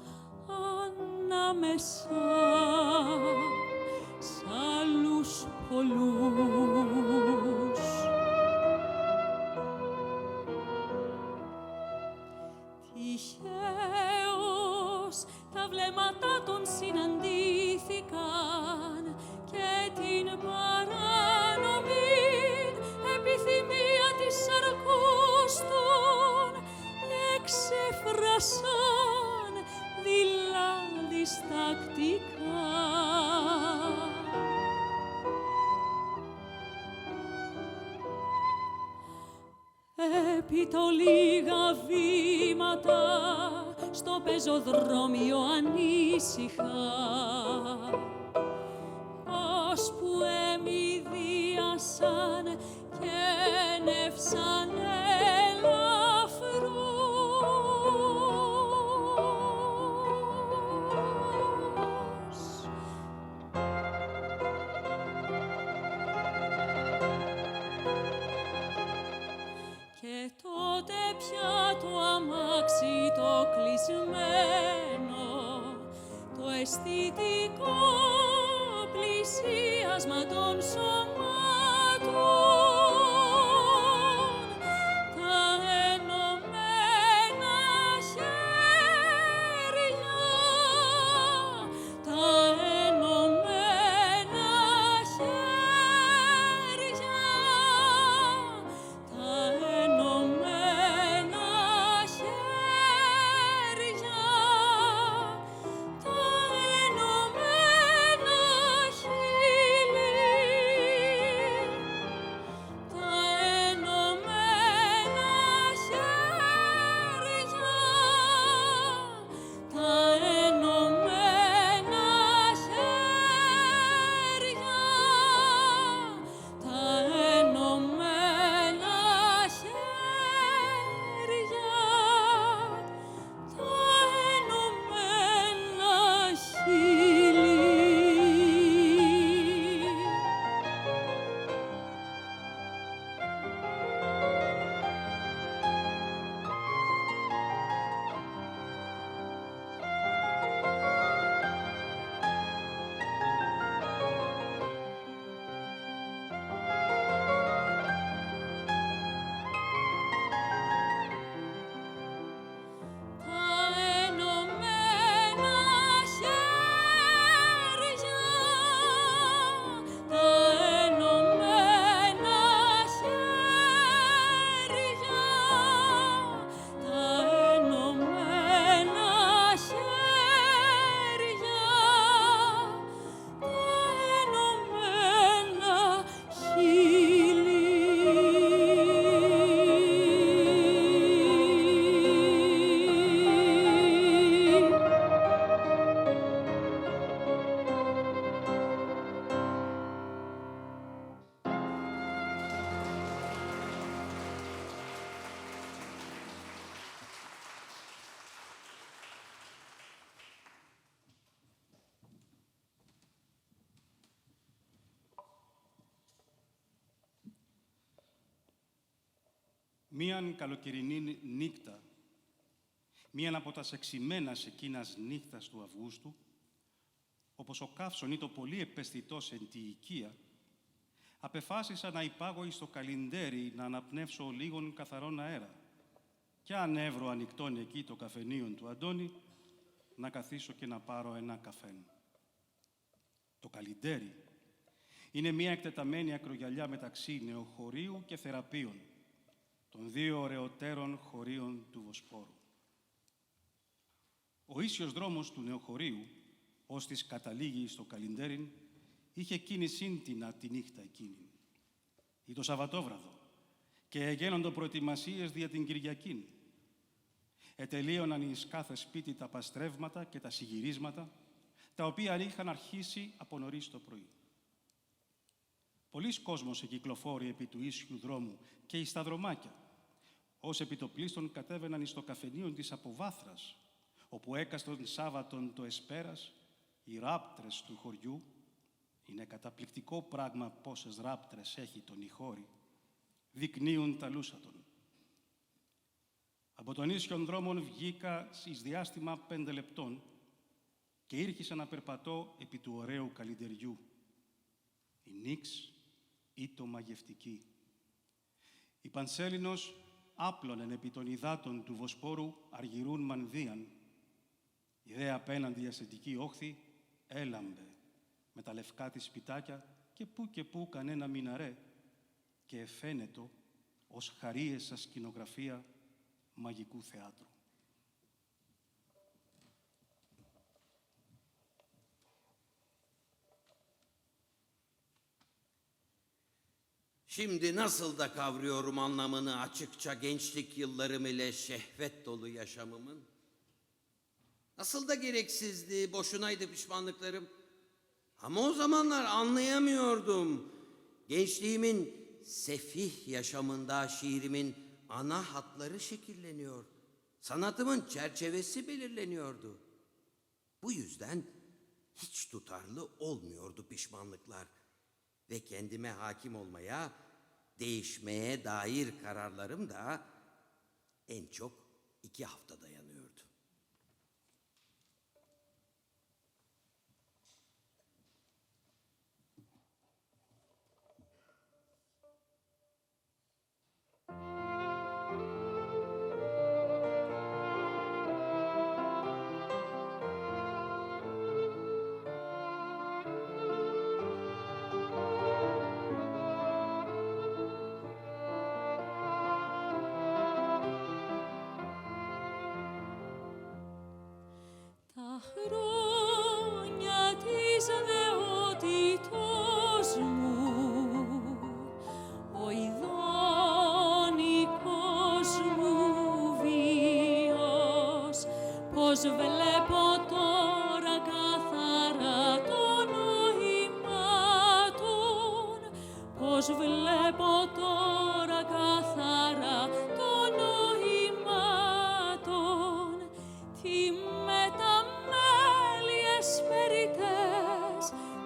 ανάμεσα σ' άλλους πολλούς. Τυχαίως τα βλέμματα των συναντήθηκαν και την παράνομή επιθυμία της σαρκός των εξεφρασαν δειλά διστακτικά. Επί το λίγα βήματα στο πεζοδρόμιο ανήσυχα, ώσπου εμηδίασαν και ένευσαν ελαφρώς. Και τότε πια το αμάξι το κλεισμένο, το αισθητικό πλησίασμα των σωμάτων, τα ενωμένα χέρια, τα ενωμένα χέρια, τα ενωμένα χέρια, τα ενωμένα χείλη. Μίαν καλοκαιρινή νύχτα, μίαν από τα σεξημένας εκείνας νύχτας του Αυγούστου, όπως ο καύσον ή το πολύ επαισθητός εν τη οικία, απεφάσισα να υπάγω εις το καλυντέρι να αναπνεύσω λίγον καθαρόν αέρα και αν έβρω ανοιχτόν εκεί το καφενείον του Αντώνη, να καθίσω και να πάρω ένα καφέν. Το καλυντέρι είναι μια εκτεταμένη ακρογιαλιά μεταξύ νεοχωρίου και θεραπείων, των δύο ωραιωτέρων χωρίων του Βοσπόρου. Ο ίσιος δρόμος του νεοχωρίου, ώστις καταλήγει στο καλυντέριν, είχε κίνησήν τη νύχτα εκείνη. Ή το Σαββατόβραδο, και εγένοντο προετοιμασίες δια την Κυριακήν. Ετελείωναν εις κάθε σπίτι τα παστρεύματα και τα συγυρίσματα, τα οποία είχαν αρχίσει από νωρίς το πρωί. Πολλής κόσμος εκυκλοφόρει επί του ίσιου δρόμου και εις τα δρομάκια, ως επιτοπλίστων κατέβαιναν εις το καφενείο της Αποβάθρας, όπου έκαστον Σάββατον το εσπέρας, οι ράπτρες του χωριού, είναι καταπληκτικό πράγμα πόσες ράπτρες έχει τον ηχόρη, δεικνύουν τα λούσατον. Από τον ίσιον δρόμον βγήκα εις διάστημα 5 λεπτών και ήρχισα να περπατώ επί του ωραίου καλυντεριού. Η νύξ ήτο μαγευτική. Η Πανσέλινος άπλωνεν επί των υδάτων του Βοσπόρου αργυρούν μανδύαν. Η δε απέναντι ασθετική όχθη έλαμπε με τα λευκά της σπιτάκια και που κανένα μιναρέ και εφαίνετο ως χαρίεσα σκηνογραφία μαγικού θεάτρου. Şimdi nasıl da kavruyorum anlamını açıkça gençlik yıllarım ile şehvet dolu yaşamımın. Nasıl da gereksizdi, boşunaydı pişmanlıklarım. Ama o zamanlar anlayamıyordum. Gençliğimin sefih yaşamında şiirimin ana hatları şekilleniyor. Sanatımın çerçevesi belirleniyordu. Bu yüzden hiç tutarlı olmuyordu pişmanlıklar. Ve kendime hakim olmaya, değişmeye dair kararlarım da en çok 2 hafta dayanıyordu. Τα χρόνια της νεότητός μου, ο ιδανικός μου βίος, πως βλέπω τώρα καθαρά των νοημάτων, πως βλέπω τώρα καθαρά των νοημάτων, τι μεταμέλειες περιττές,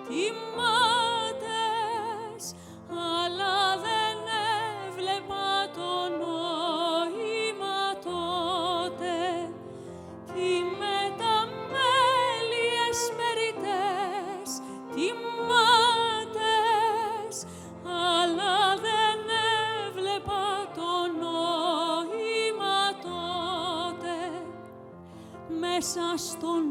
τι μάτες, αλλά δεν έβλεπα το νόημα τότε. Τι μεταμέλειες περιττές, τι μάτες, αλλά δεν έβλεπα το νόημα τότε. Μέσα στον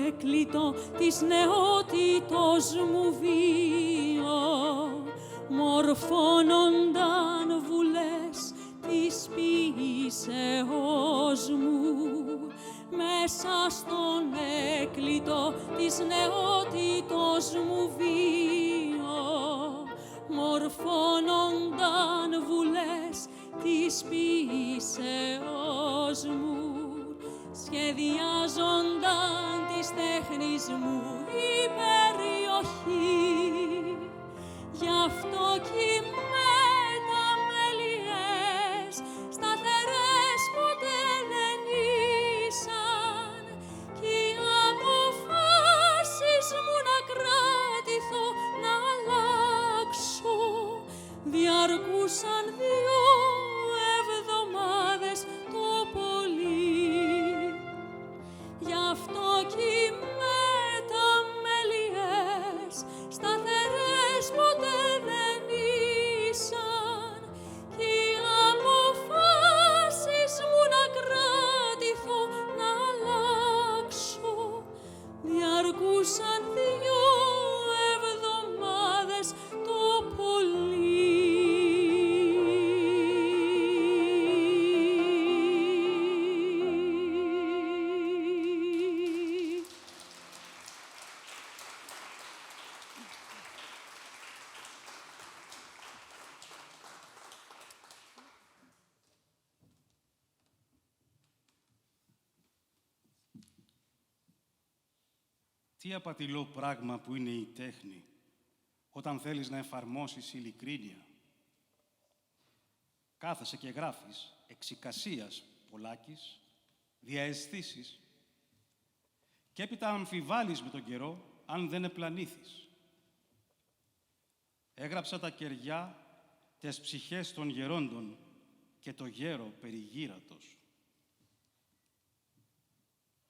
έκλειτο της νεότητος μου βίο, μορφώνονταν βουλές της ποιήσεώς μου. Μέσα στον έκλειτο της νεότητος μου βίο, μορφώνονταν βουλές της ποιήσεώς μου. Σχεδιάζονταν της τέχνης μου η περιοχή, γι' αυτό κι οι μεταμέλειες σταθερές ποτέ δεν ήσαν, κι οι αποφάσεις μου να κράτηθω, να αλλάξω, διαρκούσαν 2 εβδομάδες. Τι απατηλό πράγμα που είναι η τέχνη, όταν θέλεις να εφαρμόσεις ειλικρίνεια. Κάθεσαι και γράφεις εξικασίας πολλάκις, διααισθήσεις, και έπειτα αμφιβάλλεις με τον καιρό αν δεν επλανήθεις. Έγραψα τα κεριά, τες ψυχές των γερόντων και το γέρο περιγύρατος.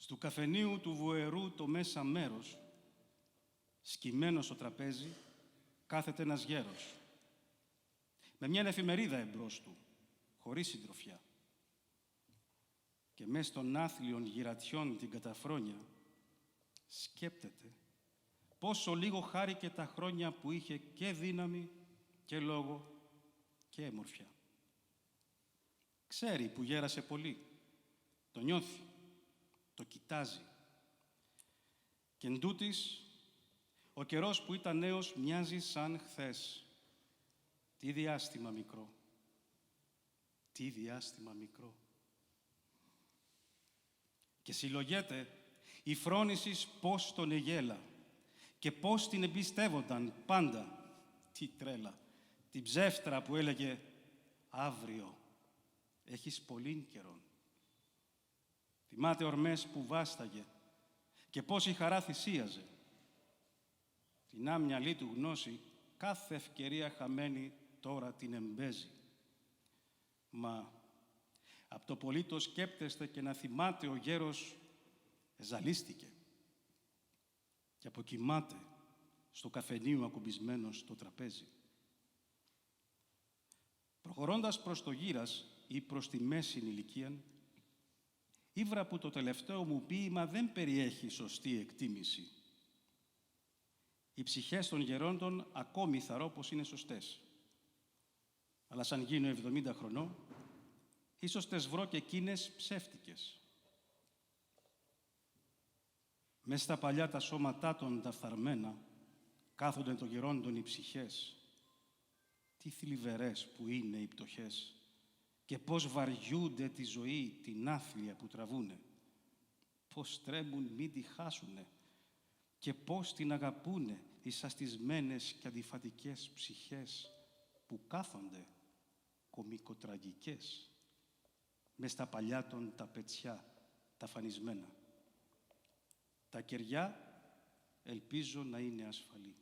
Στου καφενείου του βοερού το μέσα μέρος, σκυμμένος στο τραπέζι, κάθεται ένας γέρος, με μια εφημερίδα εμπρός του, χωρίς συντροφιά. Και μες των άθλιων γυρατιών την καταφρόνια, σκέπτεται πόσο λίγο χάρηκε τα χρόνια που είχε και δύναμη και λόγο και έμορφια. Ξέρει που γέρασε πολύ, το νιώθει, το κοιτάζει. Και εντούτοις, ο καιρός που ήταν νέος μοιάζει σαν χθες. Τι διάστημα μικρό, τι διάστημα μικρό. Και συλλογέται η φρόνησης πώς τον εγέλα και πώς την εμπιστεύονταν πάντα. Τι τρέλα, την ψεύτρα που έλεγε «Αύριο, έχεις πολύ καιρόν». Θυμάται ορμές που βάσταγε και πόση χαρά θυσίαζε. Την άμυαλη του γνώση κάθε ευκαιρία χαμένη τώρα την εμπέζει. Μα απ' το πολύ το σκέπτεστε και να θυμάται ο γέρος ζαλίστηκε και αποκοιμάται στο καφενείο ακουμπισμένος στο τραπέζι. Προχωρώντας προς το γύρας ή προς τη μέση ηλικίαν, ήβρα που το τελευταίο μου ποίημα δεν περιέχει σωστή εκτίμηση. Οι ψυχές των γερόντων ακόμη θαρώ πως είναι σωστές. Αλλά σαν γίνω 70 χρονών, ίσως τες βρω και εκείνες ψεύτικες. Μες στα παλιά τα σώματά των τα φθαρμένα, κάθονται των γερόντων οι ψυχές. Τι θλιβερές που είναι οι πτωχές και πώς βαριούνται τη ζωή, την άθλια που τραβούνε. Πώς τρέμουν μην τη χάσουνε και πώς την αγαπούνε οι σαστισμένες και αντιφατικές ψυχές που κάθονται κομικοτραγικές μες στα παλιά των τα πετσιά, τα φανισμένα. Τα κεριά ελπίζω να είναι ασφαλή.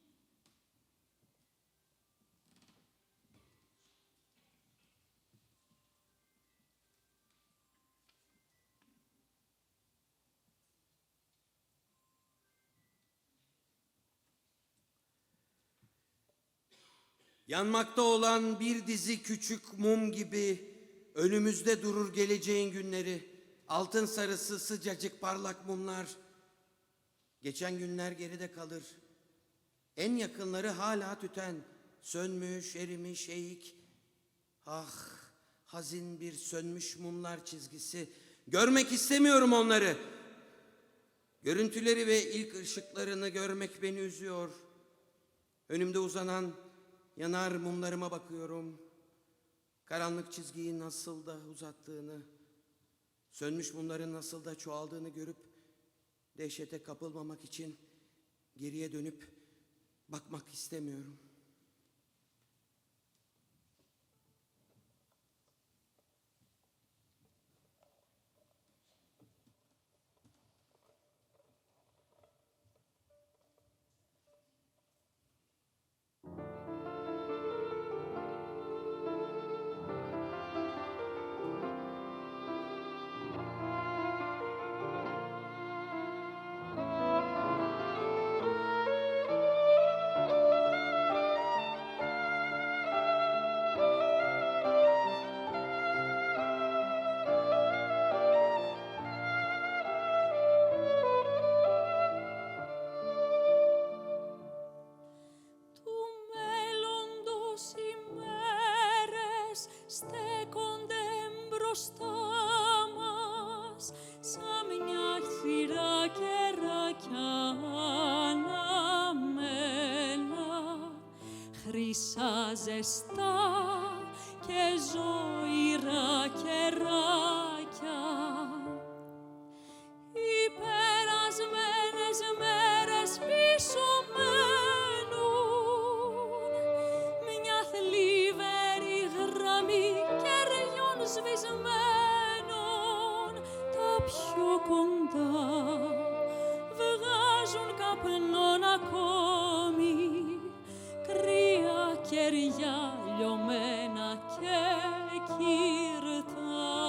Yanmakta olan bir dizi küçük mum gibi önümüzde durur geleceğin günleri. Altın sarısı sıcacık parlak mumlar. Geçen günler geride kalır. En yakınları hala tüten. Sönmüş, erimiş, eğik. Ah, hazin bir sönmüş mumlar çizgisi. Görmek istemiyorum onları. Görüntüleri ve ilk ışıklarını görmek beni üzüyor. Önümde uzanan yanar mumlarıma bakıyorum. Karanlık çizgiyi nasıl da uzattığını, sönmüş mumların nasıl da çoğaldığını görüp dehşete kapılmamak için geriye dönüp bakmak istemiyorum. Του μέλλοντος οι μέρες στέκονται μπροστά μας σαν μια χθηρά κεράκια αναμένα, χρυσά ζεστά και ζωηρά κεράκια. Οι περασμένες μέρες κοντά, βγάζουν καπνόν ακόμη, κρύα κεριά λιωμένα και κυρτά.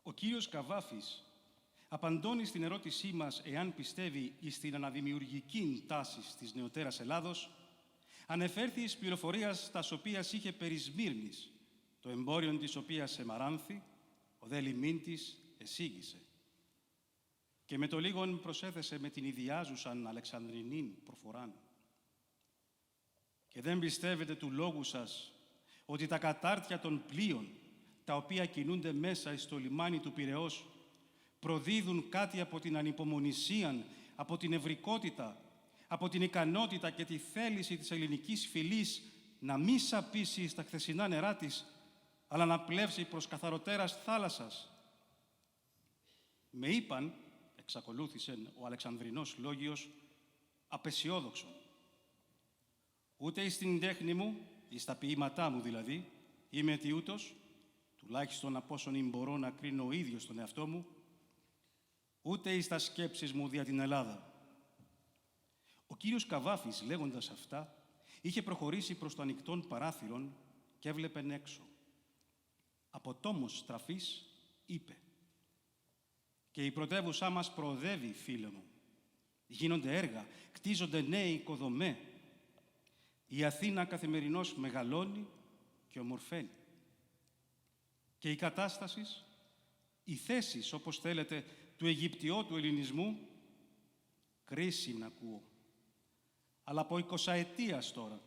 Ο κύριος Καβάφης, απαντώνει στην ερώτησή μας εάν πιστεύει στην αναδημιουργική τάση της νεωτέρας Ελλάδος, ανεφέρθη εις πληροφορίας τας οποίας είχε περί Σμύρνης, το εμπόριον της οποίας εμαράνθη, ο δε λιμήν της εσήγησε. Και με το λίγον προσέθεσε με την ιδιάζουσαν Αλεξανδρινήν προφοράν. Και δεν πιστεύετε του λόγου σας ότι τα κατάρτια των πλοίων, τα οποία κινούνται μέσα εις το λιμάνι του Πειραιώς, προδίδουν κάτι από την ανυπομονησία, από την ευρικότητα, από την ικανότητα και τη θέληση της ελληνικής φυλής να μη σαπίσει στα χθεσινά νερά της, αλλά να πλεύσει προς καθαροτέρας θάλασσας. Με είπαν, εξακολούθησε ο Αλεξανδρινός Λόγιος, απεσιόδοξο. Ούτε εις την τέχνη μου, εις τα ποίηματά μου δηλαδή, είμαι αιτιούτος, τουλάχιστον από όσον μπορώ να κρίνω ο ίδιος τον εαυτό μου, ούτε εις τα σκέψεις μου δια την Ελλάδα. Ο κύριος Καβάφης, λέγοντας αυτά, είχε προχωρήσει προς το ανοιχτόν παράθυρον και έβλεπεν έξω. Από τόμος στραφής είπε «Και η πρωτεύουσά μας προοδεύει, φίλε μου. Γίνονται έργα, κτίζονται νέοι οικοδομέ. Η Αθήνα καθημερινώς μεγαλώνει και ομορφαίνει. Και η κατάσταση, οι θέσεις, όπως θέλετε, του Αιγυπτιώτου ελληνισμού, κρίση να ακούω. Αλλά από 20 ετίας τώρα.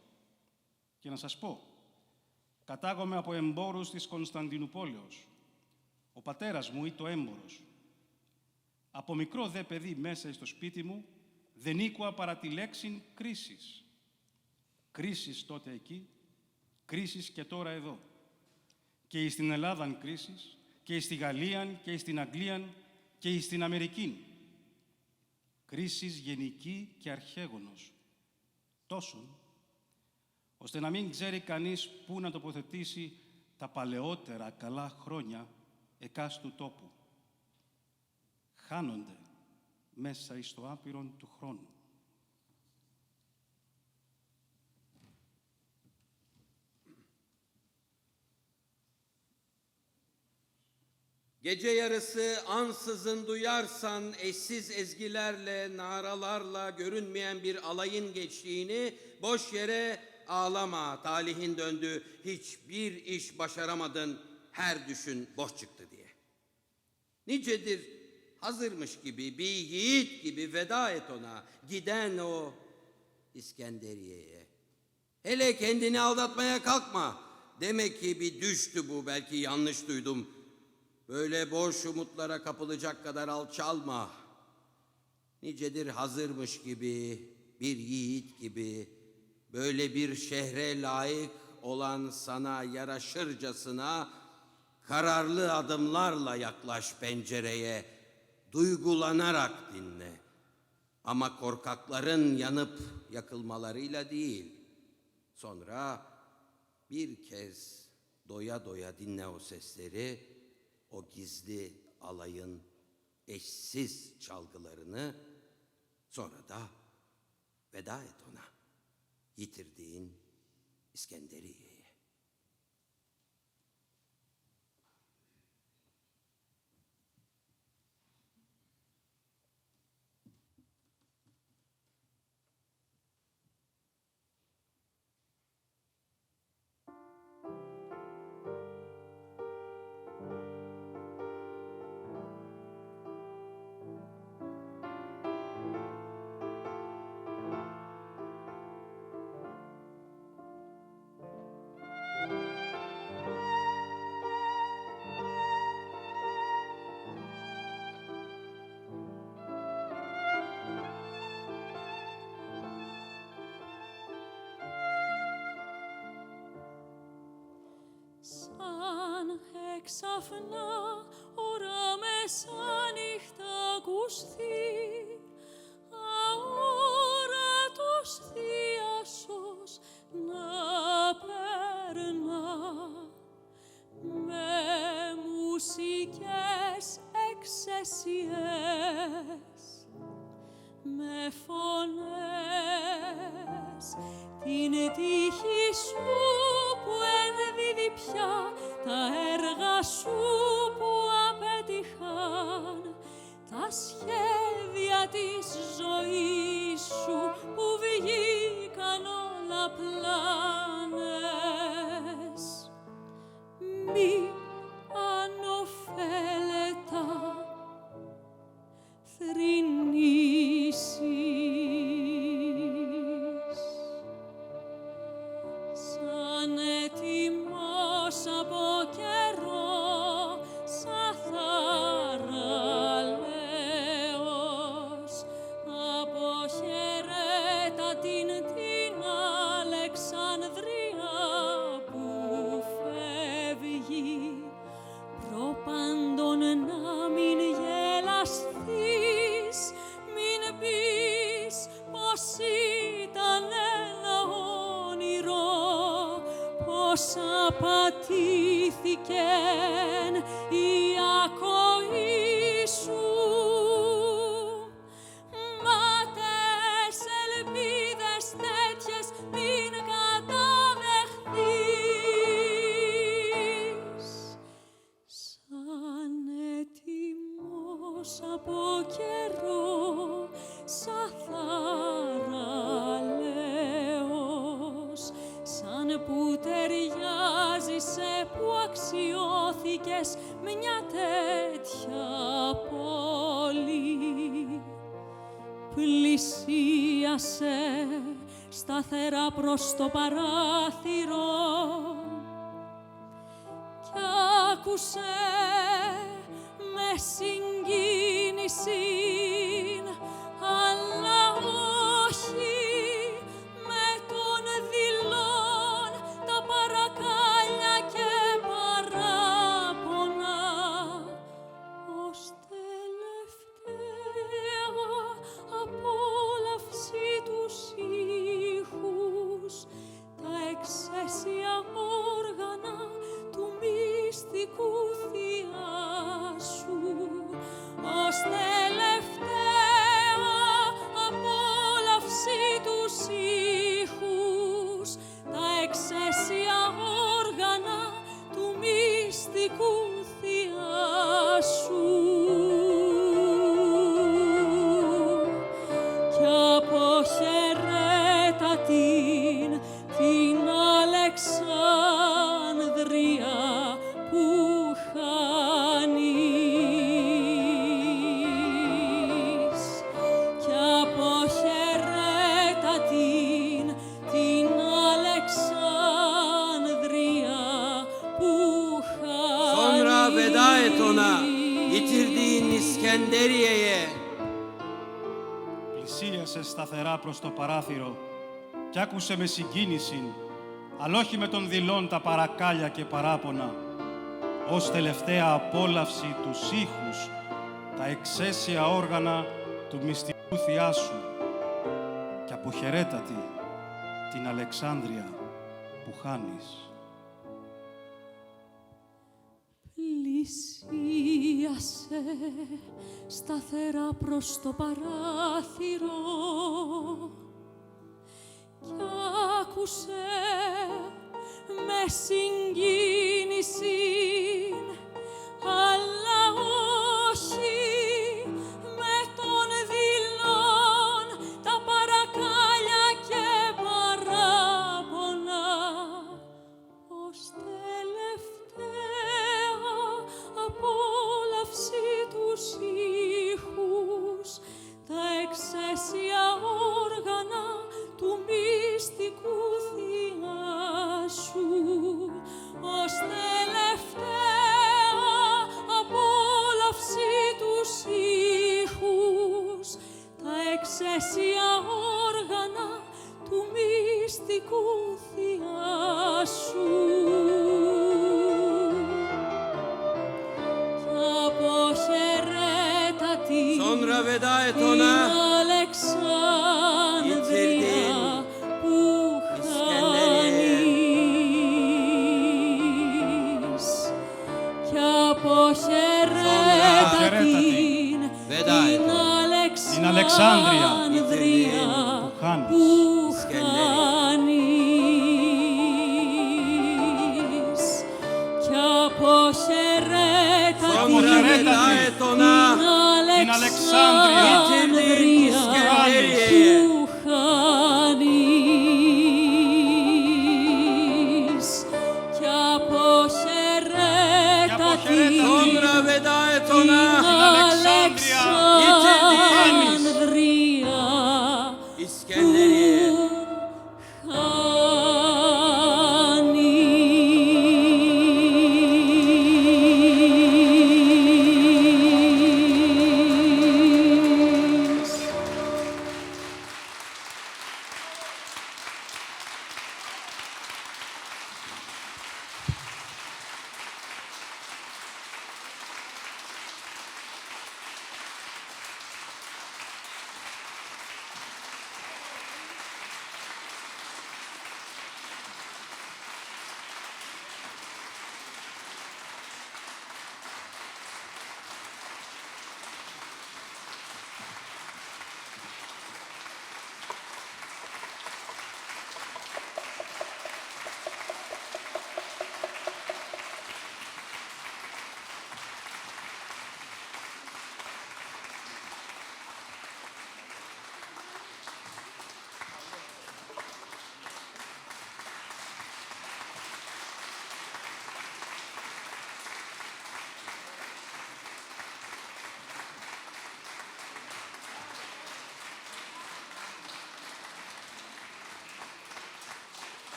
Και να σας πω, κατάγομαι από εμπόρους της Κωνσταντινουπόλεως. Ο πατέρας μου ήταν έμπορος. Από μικρό δε παιδί μέσα στο σπίτι μου, δεν ήκουα παρά τη λέξη κρίσης. Κρίσης τότε εκεί, κρίσης και τώρα εδώ. Και στην Ελλάδαν κρίσης, και στη Γαλλίαν, και στην Αγγλίαν, και στην Αμερικήν. Κρίσης γενική και αρχαίγονος. Τόσον, ώστε να μην ξέρει κανείς πού να τοποθετήσει τα παλαιότερα καλά χρόνια εκάστου τόπου. Χάνονται μέσα εις το άπειρον του χρόνου. Gece yarısı ansızın duyarsan eşsiz ezgilerle, naralarla görünmeyen bir alayın geçtiğini, boş yere ağlama, talihin döndü, hiçbir iş başaramadın, her düşün boş çıktı diye. Nicedir hazırmış gibi, bir yiğit gibi veda et ona, giden o İskenderiye'ye. Hele kendini aldatmaya kalkma. Demek ki bir düştü bu, belki yanlış duydum. Böyle boş umutlara kapılacak kadar alçalma. Nicedir hazırmış gibi, bir yiğit gibi, böyle bir şehre layık olan sana yaraşırcasına kararlı adımlarla yaklaş pencereye, duygulanarak dinle. Ama korkakların yanıp yakılmalarıyla değil. Sonra bir kez doya doya dinle o sesleri, o gizli alayın eşsiz çalgılarını, sonra da veda et ona, yitirdiğin İskenderiye'ye. Σαν έξαφνα ώρα μεσάνυχτα ακουστεί, αόρατος θείασος να περνά, με μουσικές εξαισιές, με φωνές, την τύχη σου που ενδίδει πια, τα έργα σου που απέτυχαν, τα σχέδια της ζωής σου που βγήκαν όλα πλάνες. Μη ανοφέλετα θρηνήσεις. Σαν έτοιμος από καιρό, σαν θαραλέος, αποχαιρέτα την Αλεξανδρία που φεύγει, προπάντων να μην γελαστείς, μην πεις πως ήταν ένα όνειρο, πως απατήθηκεν η ακοή σου. Μα τες ελπίδες τέτοιες μην καταδεχθείς. Σαν έτοιμος από καιρό, σαν θαραλέος, σαν που ταιριάζησε, που αξιώθηκες μια τέτοια πόλη. Πλησίασε σταθερά προς το παράθυρο κι άκουσε με συγκίνηση, αλλά όχι με τον δειλόν τα παρακάλια και παράπονα, ως τελευταία απόλαυση τους ήχους, τα εξαίσια όργανα του μυστικού θειάσου, ως τελευταία yitirdiğin İskenderiye'ye. Πλησίασε σταθερά προς το παράθυρο κι άκουσε με συγκίνηση, αλλά όχι με των δειλών τα παρακάλια και παράπονα, ως τελευταία απόλαυση τους ήχους, τα εξαίσια όργανα του μυστικού θειάσου και αποχαιρέτατη την Αλεξάνδρεια που χάνεις. Πλησίασε σταθερά προς το παράθυρο κι άκουσε με συγκίνηση, αλλά όχι με των δειλών τα παρακάλια και παράπονα, ως τελευταία απόλαυση τους ήχους, τα εξαίσια όργανα του μυστικού θειάσου, ως τελευταία απόλαυση τους ήχους, τα εξαίσια όργανα του μυστικού θειάσου. Κι αποχαιρέτατη Sonra veda et την ona. Αλεξάνδρεια που χάνεις, κι αποχαιρέτατη Veda et την ona. Την Αλεξάνδρεια Αλεξάνδρεια που χάνεις. που İskenderiye. χάνεις, κι αποχαιρέτατη Sonra veda et ona. την Αλεξάνδρεια Yitirdiğin Αλεξάνδρεια İskenderiye'ye. που